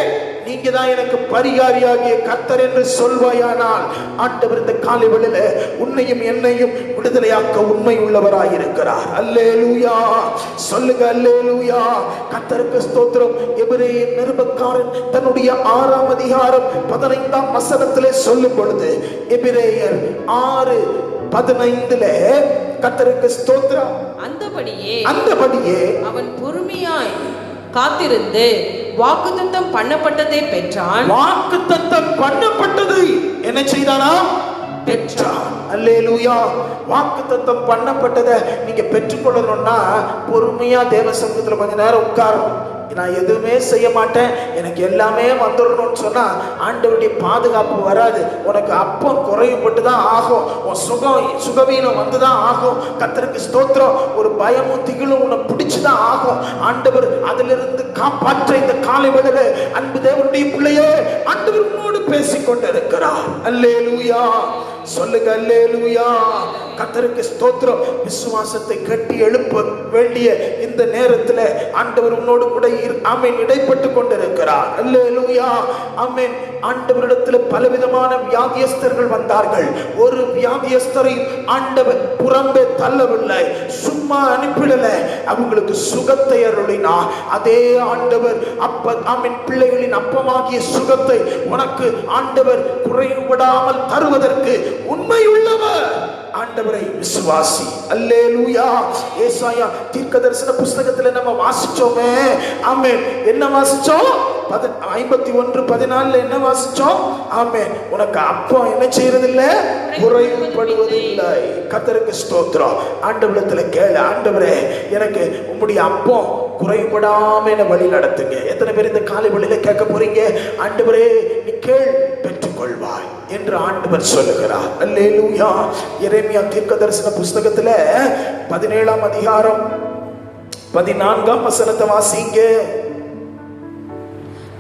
S1: நீங்க தான் எனக்கு பரிகாரியாகிய கர்த்தர் என்று சொல்வாயானால் ஆண்டவர் இந்த காலை வேளையில உன்னையும் என்னையும் விடுதலையாக்க உண்மை உள்ளவராயிருக்கிறார். அல்லேலூயா. சொல்லுங்க அல்லேலூயா. கர்த்தருக்கு ஸ்தோத்திரம். எபிரேய நிருபக்காரன் தன்னுடைய 6ஆம் அதிகாரம் 15ஆம் வசனத்திலே சொல்லும் பொழுது எபிரேயர் 6:15 கர்த்தருக்கு ஸ்தோத்திரம். அந்தபடியே அவன்
S2: பொறுமையாய் காத்திருந்து வாக்குத்தத்தம் பண்ணப்பட்டதை பெற்றான்.
S1: வாக்குத்தத்தம் பண்ணப்பட்டதை என்ன செய்தானா? பெற்றான். அல்லேலூயா. வாக்குத்தத்தம் பண்ணப்பட்டதை நீங்க பெற்றுக்கொள்ளணும்னா பொறுமையா தேவ சமூகத்துல கொஞ்ச நேரம் உட்காரணும். நான் எதுவுமே செய்ய மாட்டேன் எனக்கு எல்லாமே வந்துடணும்னு சொன்னா ஆண்டவருடைய பாதுகாப்பு வராது. உனக்கு அப்பம் குறைவுபட்டு தான் ஆகும். உன் சுகவீனம் வந்துதான் ஆகும். கர்த்தருக்கு ஸ்தோத்திரம். ஒரு பயமும் திகிலும் உன்னை பிடிச்சுதான் ஆகும். ஆண்டவர் அதிலிருந்து காப்பாற்ற இந்த காலை வேளையில அன்பு தேவனுடைய பிள்ளையே ஆண்டவர் உன்னோடு பேசிக்கொண்டு இருக்கிறார். அல்லேலூயா. சொல்லுங்க அல்லேலூயா. கர்த்தருக்கு ஸ்தோத்திரம். விசுவாசத்தை கட்டி எழுப்ப வேண்டிய இந்த நேரத்துல ஆண்டவர் உன்னோடு கூட ஆமென் இடைப்பட்டு கொண்டிருக்கிறார். அல்லேலூயா. ஆமென். ஆண்டவரிடத்துல பலவிதமான வியாதியஸ்தர்கள் வந்தார்கள். ஒரு வியாதியஸ்தரை ஆண்டவர் புறம்பே தள்ளவில்லை, சும்மா அனுப்பிடல, அவங்களுக்கு சுகத்தை அருளினார். அதே ஆண்டவர் ஆமென் பிள்ளைகளின் அப்பமாகிய சுகத்தை உனக்கு ஆண்டவர் குறைவுபடாமல் தருவதற்கு உண்மையுள்ளவர். ஆண்டவரை விசுவாசி. அல்லேலூயா. ஏசாயா தீர்க்கதரிசன புஸ்தகத்துல நம்ம வாசிச்சோமே. ஆமென். என்ன வாசிச்சோம்? 51:14 என்ன வாசிச்சோம்? ஆமென். உனக்கு அப்பா என்ன செய்யறதில்லை? குறைவுபடுவதில்லை. கர்த்தருக்கு ஸ்தோத்திரம். ஆண்டவரிடத்துல கேளு, ஆண்டவரே எனக்கு உம்முடைய அப்பா குறைபடாம என்ன வழி நடத்துங்க. எத்தனை பேர் இந்த காலை வழியில கேட்க போறீங்க? ஆண்டவரே நீ கேள் பெற்றுக்கொள்வாய் என்று ஆண்டவர் சொல்லுகிறார். அல்லேலூயா. எரேமியா தீர்க்கதரிசன புஸ்தகத்துல 17ஆம் அதிகாரம் 14ஆம் வசனத்தை வாசிங்க.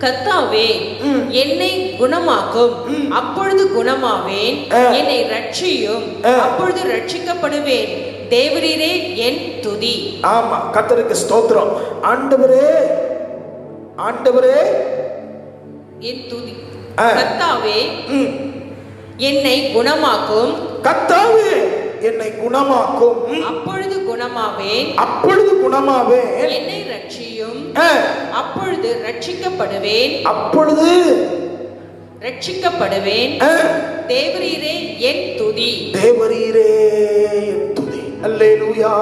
S2: கர்த்தாவே என்னை குணமாக்கும், அப்பொழுது குணமாவேன். என்னை ரட்சியும், அப்பொழுது ரட்சிக்கப்படுவேன். தேவரீரே என் துதி.
S1: ஆமா. கர்த்தருக்கு ஸ்தோத்திரம். ஆண்டவரே
S2: என் துதி. கர்த்தாவே என்னை குணமாக்கும்,
S1: கர்த்தாவே என்னை குணமாக்கும்,
S2: அப்பொழுது குணமாவேன். என்னை ரட்சியும், அப்பொழுது ரட்சிக்கப்படுவேன். தேவரீரே என் துதி. அல்லேலூயா.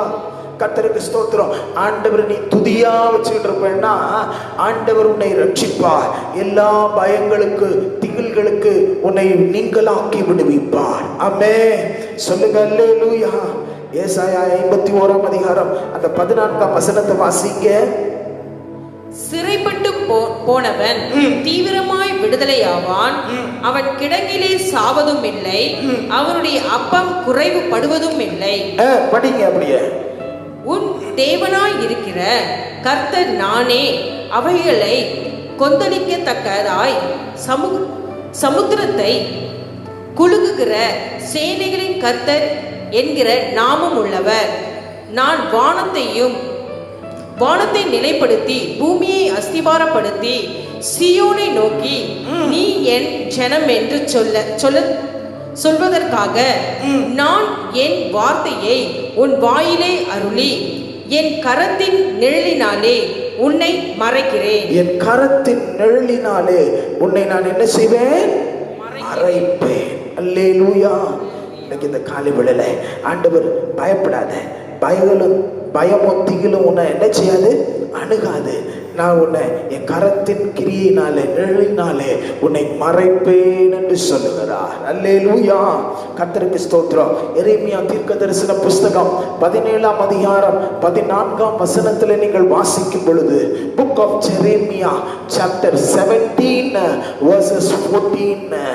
S2: கர்த்தருக்கு ஸ்தோத்திரம். ஆண்டவர் நீ துதியா வச்சுக்கிட்டு இருப்பேன்னா ஆண்டவர் உன்னை ரட்சிப்பார். எல்லா பயங்களுக்கு திகில்களுக்கு உன்னை நீங்களாக்கி விடுவிப்பார். ஆமென். சொல்லுங்க அல்லேலூயா. ஏசாயா 51ஆம் அதிகாரம் அந்த 14ஆம் வசனத்தை வாசிங்க. சிறைப்பட்டு போனவன் தீவிரமாய் விடுதலையாவான். அவன் கிடங்கிலே சாவதும் இல்லை, அவனுடைய அப்பம் குறைவுபடுவதும் இல்லை.
S1: படிங்க அப்படியே.
S2: உன் தேவனாய் இருக்கிற கர்த்தர் நானே. அவைகளை கொந்தளிக்கத்தக்கதாய் சமுத்திரத்தை குலுக்குகிற சேனைகளின் கர்த்தர் என்கிற நாமம் உள்ளவர். நான் வானத்தை நிலைப்படுத்தி பூமியை அஸ்திபாரப்படுத்தி சீயோனை நோக்கி நீ என் ஜனம் என்று சொல்வதற்காக நான் என் வார்த்தையை உன் வாயிலே அருளி என் கரத்தின் நிழலினாலே உன்னை மறைக்கிறேன்.
S1: என் கரத்தின் நிழலினாலே உன்னை நான் என்ன செய்வேன்? மறைப்பேன். அல்லேலூயா. இன்னைக்கு இந்த காலை வேளையில ஆண்டவர் பயப்படாத, பயமும் திகிலும் உன்னை என்ன செய்யாது? அணுகாது. நான் உன்னை என் கரத்தின் கிரியினாலே நிழலினாலே உன்னை மறைப்பேன் என்று சொல்லுகிறார். அல்லேலூயா, கர்த்தருக்கு ஸ்தோத்திரம். எரேமியா தீர்க்கதரிசன புஸ்தகம் 17ஆம் அதிகாரம் 14ஆம் வசனத்தில் நீங்கள் வாசிக்கும் பொழுது, book of Jeremiah chapter 17 verses 14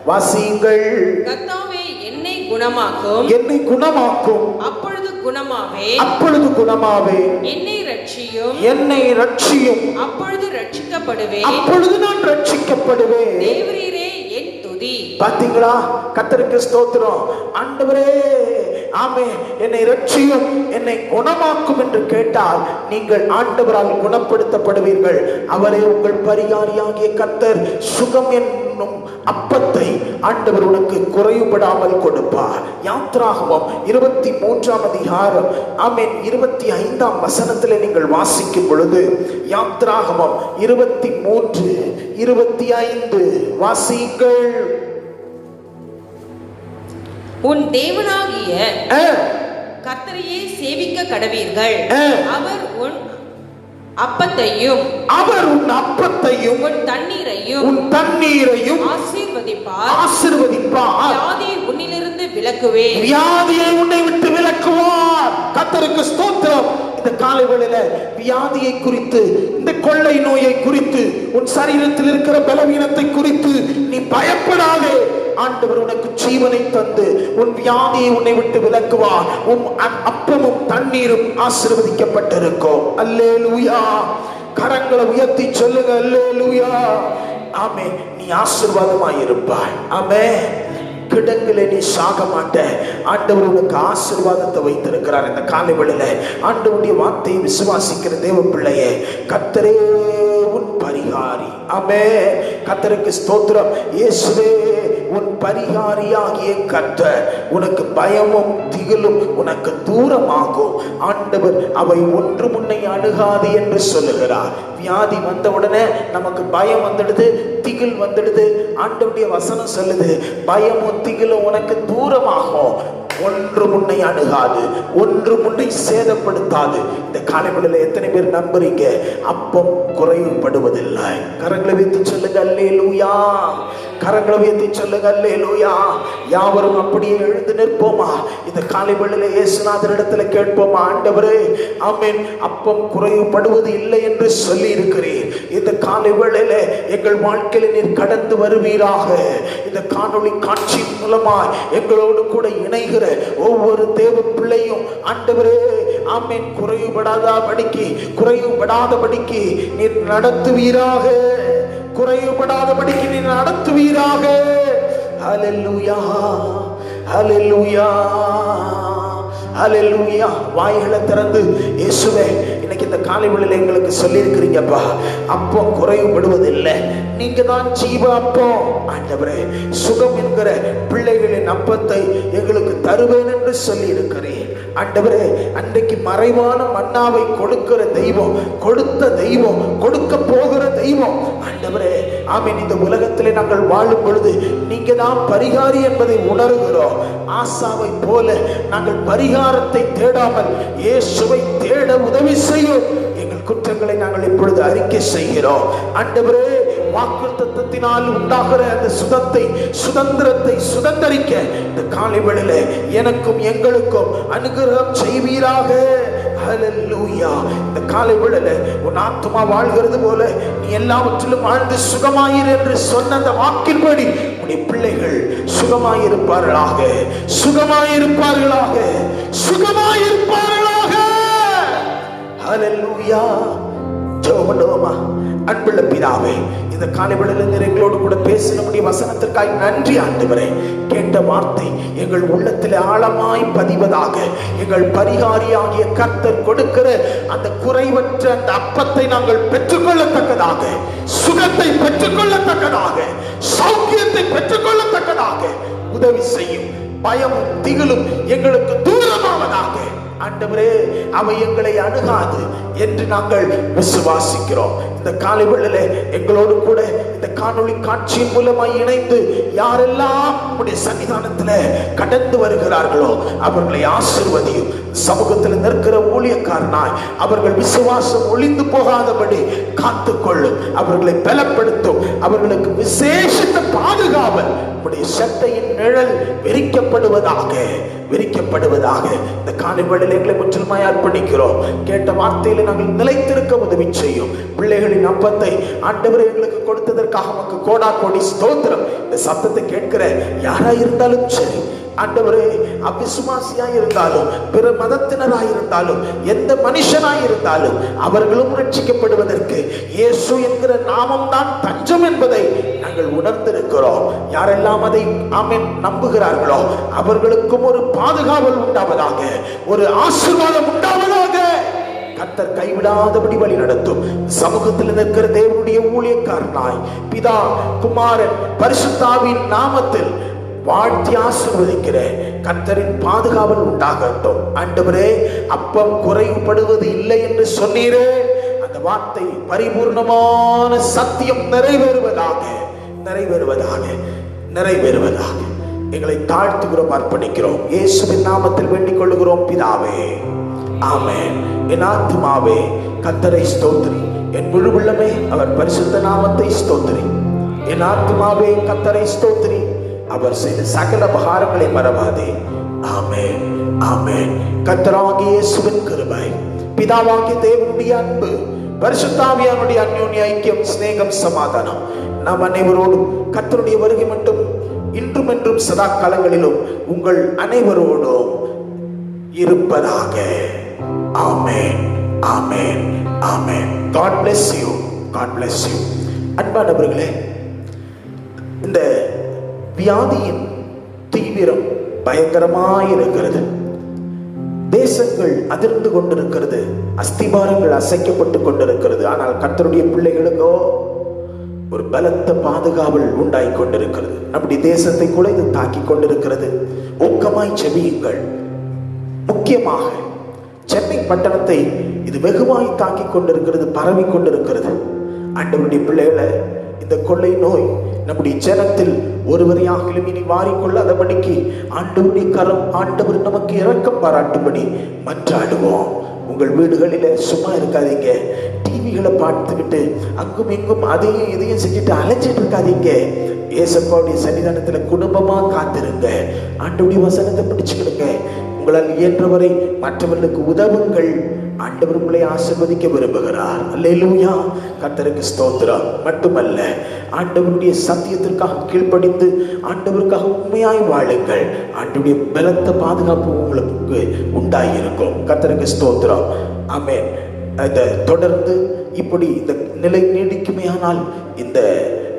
S1: வாசியுங்கள்.
S2: கர்த்தாவே என்னை குணமாக்கும்,
S1: என்னை குணமாக்கும்,
S2: அப்பொழுது குணமாவே,
S1: அப்பொழுது குணமாவே,
S2: என்னை ரட்சியும்,
S1: என்னை ரட்சியும்,
S2: அப்பொழுது ரட்சிக்கப்படுவேன்,
S1: அப்பொழுது நான் ரட்சிக்கப்படுவேன்.
S2: தேவரீரே என் துதி.
S1: பாத்தீங்களா, கர்த்தருக்கு ஸ்தோத்திரம். ஆண்டவரே ஆமே, என்னை ரட்சியும், என்னை குணமாக்கும் என்று கேட்டால் நீங்கள் ஆண்டவரால் குணப்படுத்தப்படுவீர்கள். அவரே உங்கள் பரிகாரியாகிய கர்த்தர். சுகம் என்னும் அப்பத்தை ஆண்டவர் உனக்கு குறைவுபடாமல் கொடுப்பார். யாத்ராகமம் 23ஆம் அதிகாரம் ஆமென் 25ஆம் வசனத்தில் நீங்கள் வாசிக்கும் பொழுது, யாத்ராகமம் 23:25 வாசியுங்கள்.
S2: உன் தேவனாகிய கர்த்தரையே சேவிக்க கடவீர்கள். அவர் உன் அப்பத்தையும்,
S1: அவர் உன் அப்பத்தையும்,
S2: உன் தண்ணீரையும்,
S1: உன் தண்ணீரையும்
S2: ஆசீர்வதிப்பார்.
S1: ஆசீர்வதிப்பார்.
S2: வியாதியை உன்னிலிருந்து விலக்குவேன்.
S1: வியாதியை உன்னை விட்டு விலக்குவார். கர்த்தருக்கு ஸ்தோத்திரம். இந்த காலை வேளையில வியாதியை குறித்து, இந்த கொள்ளை நோயை குறித்து, உன் சரீரத்தில் இருக்கிற பலவீனத்தை குறித்து நீ பயப்படாதே. ஆண்டவர் உனக்கு ஜீவனை தந்து உன் வியாதியை உன்னை விட்டு விலக்குவார். உன் அப்பமும் தண்ணீரும் ஆசீர்வதிக்கப்பட்டிருக்கும். அல்லேலூயா. கரங்களை உயர்த்தி சொல்லுங்க, அல்லேலூயா. ஆமே, நீ ஆசீர்வாதமாய் இருப்பாய். ஆமே, கிடங்கிலே நீ சாக மாட்ட. ஆண்டவர் உனக்கு ஆசீர்வாதத்தை வைத்திருக்கிறார். இந்த காலை வேளையில ஆண்டவருடைய வார்த்தையை விசுவாசிக்கிற தேவ பிள்ளையே, கர்த்தரே உன் பரிகாரி. ஆமே, கர்த்தருக்கு ஸ்தோத்திரம். இயேசுவே உன் பரிகாரியாகிய கர்த்தர். உனக்கு பயமும் திகிலும் உனக்கு தூரமாகும். ஆண்டவர் அவை ஒன்று முன்னை அணுகாது என்று சொல்லுகிறார். வியாதி வந்த உடனே நமக்கு பயம் வந்துடுது, திகில் வந்துடுது. ஆண்டவருடைய வசனம் சொல்லுது, பயமும் திகிலும் உனக்கு தூரமாகும். ஒன்று முன்னை அணுகாது, ஒன்று முன்னை சேதப்படுத்தாது. இந்த காலைகளில் எத்தனை பேர் நம்புறீங்க அப்பம் குறைவுபடுவதில்லை? கரங்களை வைத்து சொல்லுங்க, அல்லேலூயா. கரங்களை வைத்து சொல்லுங்க, அல்லேலூயா. யாவரும் அப்படியே எழுந்து நிற்போமா? இந்த காலைகளில் இயேசுநாதரிடத்துல கேட்போமா, ஆண்டவரே ஆமென், அப்பம் குறைவுபடுவது இல்லை என்று சொல்லி இருக்கிறீர். இந்த காலை வேளையில எங்கள் வாழ்க்கையில் நீர் கடந்து வருவீராக. இந்த காணொளி காட்சி மூலமாய் எங்களோடு கூட இணைகிற ஒவ்வொரு தேவ பிள்ளையும் ஆண்டவரே ஆமென், குறைவுபடாதபடிக்கு நீர் நடத்துவீராக. குறைவுபடாதபடிக்கு நீர் நடத்துவீராக. ஹல்லேலூயா, ஹல்லேலூயா, ஹல்லேலூயா. வாய்களை திறந்து இயேசுவே, இன்னைக்கு இந்த காலை வேளையில எங்களுக்கு சொல்லி இருக்கிறீங்கப்பா, அப்போ குறைவுபடுவதில்லை, நீங்க தான் ஜீவ அப்போ. ஆண்டவரே, சுகம் என்கிற பிள்ளைகளின் அப்பத்தை எங்களுக்கு தருவேன் என்று சொல்லி இருக்கிறேன். ஆண்டவரே, அன்றைக்கு மறைவான மன்னாவை கொடுக்கிற தெய்வம், கொடுத்த தெய்வம், கொடுக்க போகிற தெய்வம். ஆண்டவரே ஆமென், இந்த உலகத்திலே நாங்கள் வாழும் பொழுது நீங்க தான் பரிகாரி என்பதை உணர்கிறோம். ஆசாவை போல நாங்கள் பரிகாரத்தை தேடாமல் இயேசுவை தேட உதவி செய்யும். எங்கள் குற்றங்களை நாங்கள் இப்பொழுது அறிக்கை செய்கிறோம். ஆண்டவரே, வாக்குத்தத்தத்தினால் உண்டாகிற அந்த சுதந்திரத்தை சுதந்தரிக்க இந்த காலை வேளையில எனக்கும் எங்களுக்கும் அனுகிரகம் செய்வீராக. ஹல்லேலூயா. இந்த காலை வேளையில உன் ஆத்துமா வாழ்கிறது போல நீ எல்லாவற்றிலும் வாழ்ந்து சுகமாயிரு என்று சொன்ன அந்த வாக்கின்படி உன்னுடைய பிள்ளைகள் சுகமாயிருப்பார்களாக, சுகமாயிருப்பார்களாக, சுகமாயிருப்பார்களாக. ஹல்லேலூயா. ஜெபமோமா. அன்புள்ள பிதாவே, இந்த காலை வேளையில எங்களோடு கூட பேசினபடி வசனத்திற்காய் நன்றி ஆண்டவரே. கேட்ட வார்த்தை எங்கள் உள்ளத்தில் ஆழமாய் பதிவதாக. எங்கள் பரிகாரியாகிய கர்த்தர் கொடுக்கிற அந்த குறைவற்ற அந்த அப்பத்தை நாங்கள் பெற்றுக்கொள்ளத்தக்கதாக, சுகத்தை பெற்றுக்கொள்ளத்தக்கதாக, சௌக்கியத்தை பெற்றுக்கொள்ளத்தக்கதாக உதவி செய்யும். பயமும் திகிலும் எங்களுக்கு தூரமாவதாக. ஆண்டவரே அவை எங்களை அணுகாது என்று நாங்கள் விசுவாசிக்கிறோம். இந்த காலை வேளையிலே எங்களோடு கூட இந்த காணொளி காட்சியின் மூலமாய் இணைந்து யாரெல்லாம் உம்முடைய சன்னிதானத்தில் கடந்து வருகிறார்களோ அவர்களை ஆசீர்வதியும். சமூகத்தில் நிற்கிற ஊழியக்காரனாய் அவர்கள் விசுவாசம் ஒளிந்து போகாதபடி காத்துக்கொள்ளும். அவர்களை பலப்படுத்தும். அவர்களுக்கு விசேஷித்த பாதுகாவல் உம்முடைய சட்டையின் நிழல் விரிக்கப்படுவதாக விரிக்கப்படுவதாக. இந்த காலை வேளையிலே எங்களை முற்றிலுமாய் அர்ப்பணிக்கிறோம். கேட்ட வார்த்தையில நாங்கள் நிலைத்திருக்க உதவி செய்யும். பிள்ளைகளின் அப்பத்தை ஆண்டவரே எங்களுக்கு கொடுத்ததற்காக உமக்கு கோடா கோடி ஸ்தோத்திரம். இந்த சத்தத்தை கேட்கிற யாரா இருந்தாலும் சரி ஆண்டவரே, அவிசுவாசியாய் இருந்தாலும் பிற மதத்தினராய் இருந்தாலும் எந்த மனுஷனாய் இருந்தாலும் அவர்களும் ரட்சிக்கப்படுவதற்கு இயேசு என்கிற நாமம் தான் தஞ்சம் என்பதை நாங்கள் உணர்ந்திருக்கிறோம். யாரெல்லாம் அதை ஆமென் நம்புகிறார்களோ அவர்களுக்கும் ஒரு பாதுகாவல் உண்டாவதாக, ஒரு ஆசீர்வாதம் உண்டாவதாக. கர்த்தர் கைவிடாதபடி வழி நடத்தும். சமூகத்தில் நிற்கிற தேவனுடைய ஊழியக்காரனாய் பிதா குமாரன் பரிசுத்தாவின் நாமத்தில் வாழ்த்தி ஆசீர்வதிக்கிற கர்த்தரின் பாதுகாவல் உண்டாகட்டும். ஆண்டவரே, அப்பம் குறைவுபடுவது இல்லை என்று சொன்னீரே, அந்த வார்த்தை பரிபூர்ணமான சத்தியம் நிறைவேறுவதாக நிறைவேறுவதாக நிறைவேறுவதாக. எங்களை தாழ்த்துகிறோம், அர்ப்பணிக்கிறோம். இயேசுவின் நாமத்தில் வேண்டிக் கொள்ளுகிறோம் பிதாவே, ஆமென். என் ஆத்துமாவே கர்த்தரை ஸ்தோத்திரி, என் முழு உள்ளமே அவர் பரிசுத்த நாமத்தை ஸ்தோத்திரி. என் ஆத்துமாவே கர்த்தரை ஸ்தோத்திரி, அவர் செய்த சகல உபகாரங்களை மறவாதே. ஆமென், ஆமென். கர்த்தராகிய இயேசுவின் கிருபை, பிதாவாகிய தேவனுடைய அன்பு, பரிசுத்தாவியானுடைய அன்யோன்ய ஐக்கியம், சிநேகம், சமாதானம் நாம் அனைவரோடும் கர்த்தருடைய வருகை மட்டும் இன்றும் என்றும் சதா காலங்களிலும் உங்கள் அனைவரோடும் இருப்பதாக. ஆமென், ஆமென், ஆமென். God bless you. God bless you. அன்பானவர்களே, இந்த வியாதியின் தீவிரம் பயங்கரமாயிருக்கிறது. தேசங்கள் அதிர்ந்து கொண்டிருக்கிறது, அஸ்திபாரங்கள் அசைக்கப்பட்டு கொண்டிருக்கிறது. ஆனால் கர்த்தருடைய பிள்ளைகளுக்கோ ஒரு பலத்த பாதுகாவல் உண்டாய் கொண்டிருக்கிறது. நம்முடைய தேசத்தை கூட இது தாக்கி கொண்டிருக்கிறது. ஊக்கமாய் செபியுங்கள். முக்கியமாக சென்னை பட்டணத்தை இது வெகுவாய் தாக்கி கொண்டிருக்கிறது, பரவி கொண்டிருக்கிறது. ஆண்டவருடைய பிள்ளைகளை இந்த கொள்ளை நோய் நம்முடைய ஜனத்தில் ஒருவரையாகிலும் இனி வாரிக்கொள்ளாதபடிக்கு ஆண்டவருடைய கரம், ஆண்டவர் நமக்கு இரக்கம் பாராட்டும்படி மன்றாடுவோம். உங்கள் வீடுகளில் சும்மா இருக்காதீங்க. டிவிகளை பார்த்துக்கிட்டு அங்கும் இங்கும் அதையும் இதையும் செஞ்சுட்டு அலைச்சிட்டு இருக்காதீங்க. ஏசப்பாவுடைய சன்னிதானத்தில் குடும்பமாக காத்திருங்க. ஆண்டவருடைய வசனத்தை பிடிச்சுக்கிடுங்க. உங்களால் இயன்றவரை மற்றவர்களுக்கு உதவுங்கள். ஆண்டவர் உங்களை ஆசீர்வதிக்க விரும்புகிறார். அல்லேலூயா. கர்த்தருக்கு ஸ்தோத்திரம். மட்டுமல்ல, ஆண்டவருடைய சத்தியத்திற்காக கீழ்ப்படிந்து ஆண்டவருக்காக உண்மையாய் வாழுங்கள். ஆண்டவருடைய பலத்த பாதுகாப்பு உங்களுக்கு உண்டாயிருக்கும். கர்த்தருக்கு ஸ்தோத்திரம். ஆமென். இதை தொடர்ந்து இப்படி இந்த நிலை நீடிக்குமே ஆனால் இந்த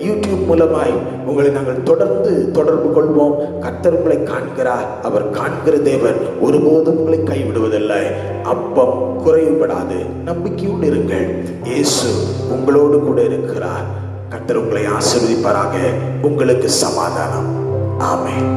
S1: யூடியூப் மூலமாய் உங்களை நாங்கள் தொடர்ந்து தொடர்பு கொள்வோம். கர்த்தர் உங்களை காண்கிறார். அவர் காண்கிற தேவன் ஒருபோதும் உங்களை கைவிடுவதில்லை. அப்பம் குறைவுபடாது. நம்பிக்கையோடு இருங்கள். இயேசு உங்களோடு கூட இருக்கிறார். கர்த்தர் உங்களை ஆசீர்வதிப்பாராக. உங்களுக்கு சமாதானம். ஆமென்.